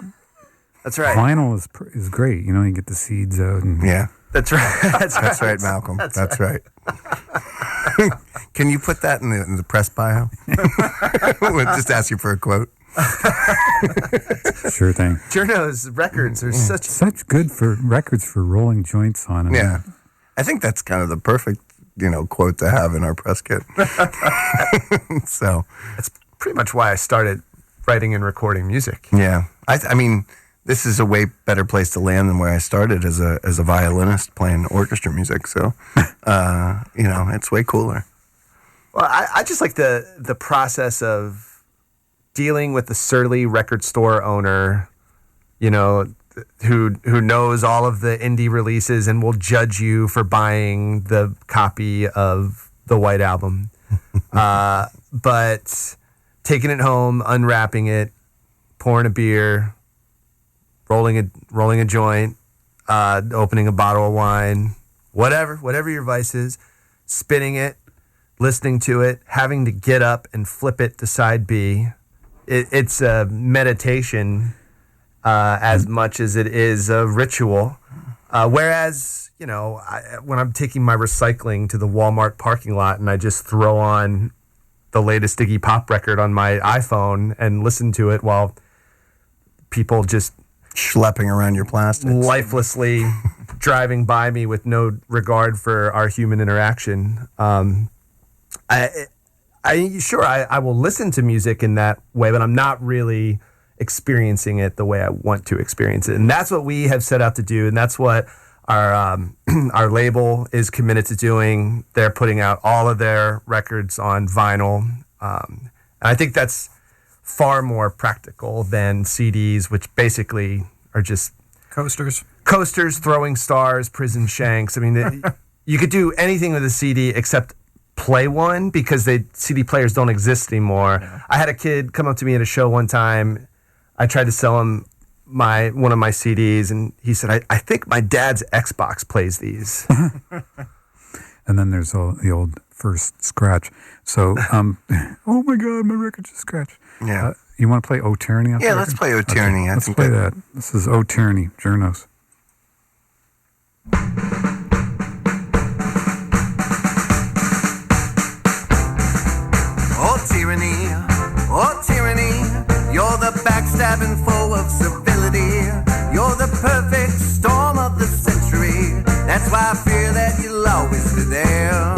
That's right. vinyl is great. You get the seeds out. And Yeah. That's right. That's right, Malcolm. That's right. Can you put that in the press bio? We'll just ask you for a quote. Sure thing. Journos records are Such good for records for rolling joints on. And Yeah. I think that's kind of the perfect, quote to have in our press kit. So, That's pretty much why I started writing and recording music. yeah. I mean, this is a way better place to land than where I started as a violinist playing orchestra music. So, it's way cooler. Well, I just like the process of dealing with the surly record store owner, who knows all of the indie releases and will judge you for buying the copy of the White Album. But taking it home, unwrapping it, pouring a beer, rolling a joint, opening a bottle of wine, whatever your vice is, spinning it, listening to it, having to get up and flip it to side B. It's a meditation as much as it is a ritual. Whereas, when I'm taking my recycling to the Walmart parking lot and I just throw on the latest Iggy Pop record on my iPhone and listen to it while people just Schlepping around your plastics. lifelessly driving by me with no regard for our human interaction. I will listen to music in that way, but I'm not really experiencing it the way I want to experience it. And that's what we have set out to do. And that's what our label is committed to doing. They're putting out all of their records on vinyl. And I think that's far more practical than CDs, which basically are just Coasters. throwing stars, prison shanks. I mean, you could do anything with a CD except play one because CD players don't exist anymore. Yeah. I had a kid come up to me at a show one time. I tried to sell him one of my CDs, and he said, I think my dad's Xbox plays these. And then there's the old first scratch. So, oh my God, my record just scratched. Yeah. You want to play O Tyranny? Yeah, let's play O Tyranny. Okay, let's play that. This is O Tyranny, Journos. Oh tyranny, you're the backstabbing foe of civility. You're the perfect storm of the century. That's why I fear that you'll always be there.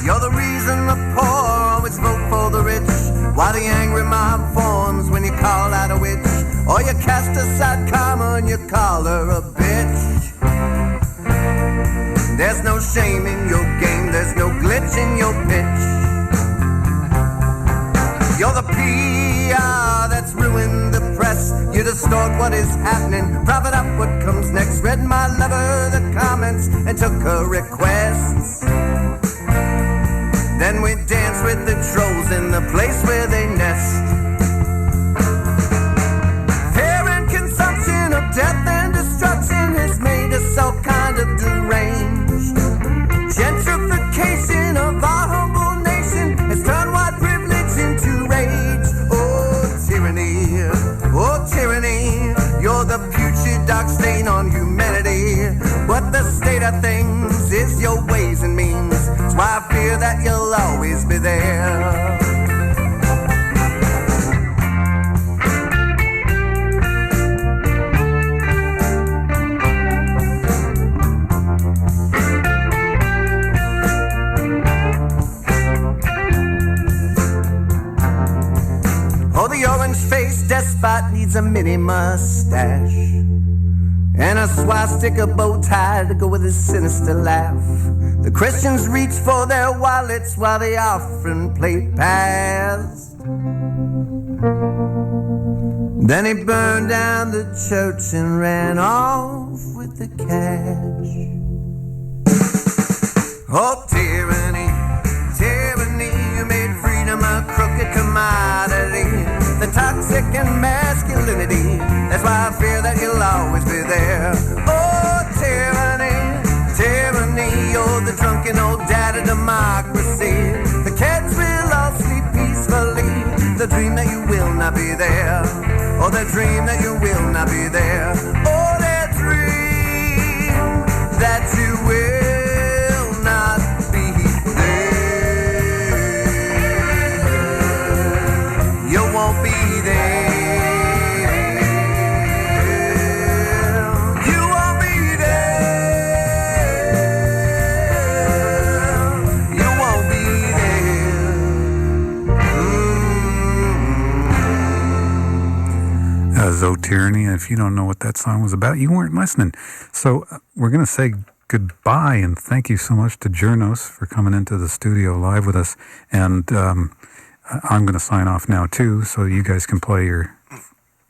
You're the reason the poor always vote for the rich, while the angry mob forms when you call out a witch, or you cast aside karma and you call her a bitch. There's no shame in your game, there's no glitch in your pitch. You're the PR that's ruined the press. You distort what is happening, profit up what comes next. Read my lover the comments and took her requests. Then we dance with the trolls in the place where they nest. Fear and consumption of death and destruction has made us all kind of deranged. Gentrification of our humble nation has turned white privilege into rage. Oh tyranny, you're the putrid dark stain on humanity. But the state of things is your ways and means. That's why I fear that you'll always be there. Orange-faced despot needs a mini mustache and a swastika bow tie to go with his sinister laugh. The Christians reach for their wallets while the offering plate passed. Then he burned down the church and ran off with the cash. Oh, tyranny, tyranny, you made freedom a crooked commodity. The toxic and masculinity, that's why I fear that you'll always be there. Oh, tyranny, tyranny, you're the drunken old dad of democracy. The kids will all sleep peacefully. The dream that you will not be there. Oh, the dream that you will not be there. Oh, that dream that you will not be there. won't be there. You won't be there. You won't be there. Zoe Tyranny. If you don't know what that song was about, you weren't listening. So we're going to say goodbye and thank you so much to Journos for coming into the studio live with us. And I'm going to sign off now too, so you guys can play your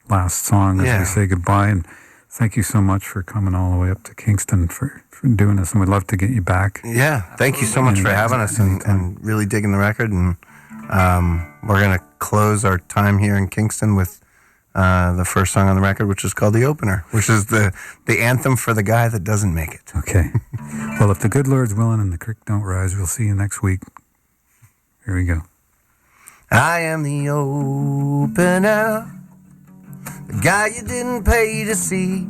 last song as we say goodbye. And thank you so much for coming all the way up to Kingston for doing this. And we'd love to get you back. Yeah, thank you so much for having us and really digging the record. And we're going to close our time here in Kingston with the first song on the record, which is called The Opener, which is the anthem for the guy that doesn't make it. Okay. Well, if the good Lord's willing and the creek don't rise, we'll see you next week. Here we go. I am the opener, the guy you didn't pay to see.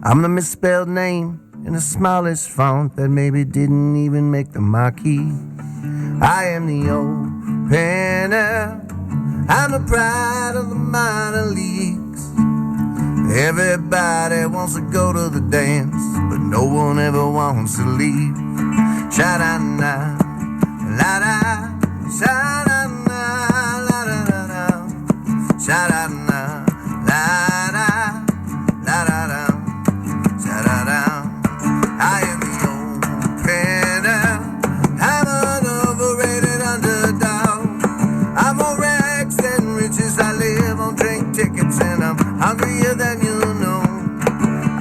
I'm the misspelled name in the smallest font that maybe didn't even make the marquee. I am the opener, I'm the pride of the minor leagues. Everybody wants to go to the dance, but no one ever wants to leave. Sha-da-na, la-da, sha-da-na, la-da-da-da, sha-da-na, la-da, la-da-da, sha-da-da. I am the opener, I'm an overrated underdog. I'm on rags and riches, I live on drink tickets, and I'm hungrier than you know.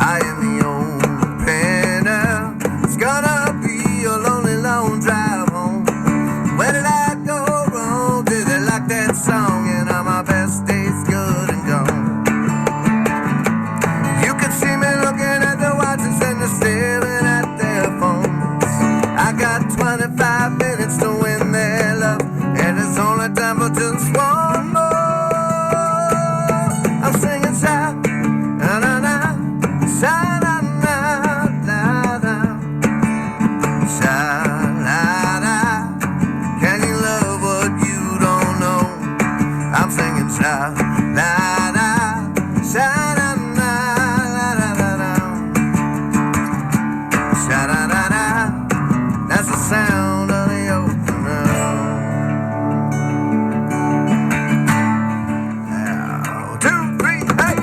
I am the opener, it's gonna be a lonely, long drive home. Where did I go wrong? Did they like that song? And all my best days good and gone. You can see me looking at the watches and they're staring at their phones. I got 25 minutes to win their love, and it's only time for just one more. I'm singing shout, na na na, shout na na na na, shout na na. Can you love what you don't know? I'm singing shout na na, shout na na na na na, shout na na na. That's the sound of the opener. Now, 2, 3, hey!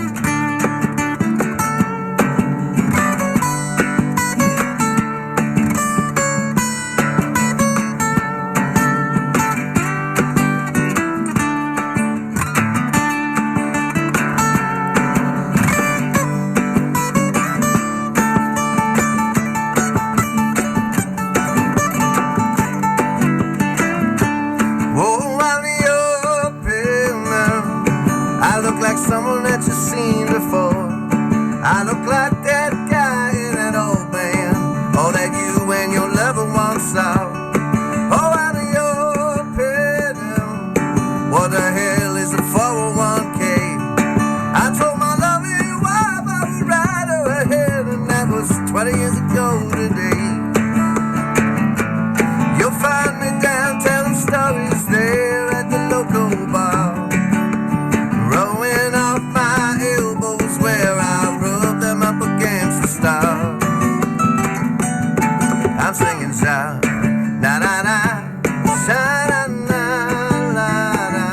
Oh, I'm the opener. I look like someone that you've seen before. I look like that guy in that old band, or that you and your lover once saw. Oh, I'm the opener. What the hell is a 401k? I told my loving wife I would ride her ahead, and that was 20 years ago today. You'll find me down telling stories there at the local bar, rolling off my elbows where I rub them up against the stars. I'm singing shout, na na na, shout na na na,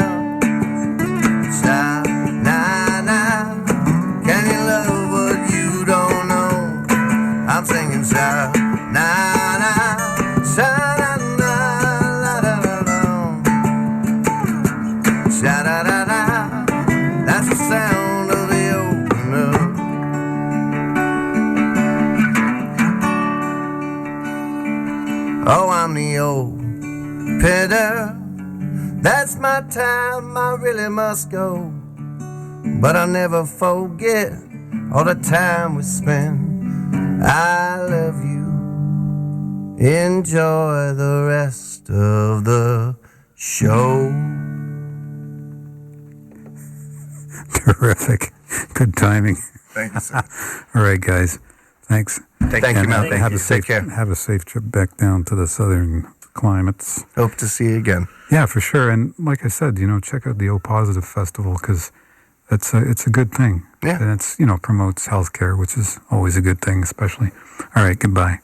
shout na na. Can you love what you don't know? I'm singing shout, na na, shout. Sha-da-da-da, that's the sound of the opener. Oh, I'm the opener. That's my time, I really must go. But I'll never forget all the time we spent. I love you. Enjoy the rest of the show. Terrific. Good timing. Thank you, sir. All right, guys. Thanks. Thank you, Mel. Have a Take care. Have a safe trip back down to the southern climates. Hope to see you again. Yeah, for sure. And like I said, check out the O Positive Festival because it's a good thing. Yeah. And it's, promotes healthcare, which is always a good thing, especially. All right, goodbye.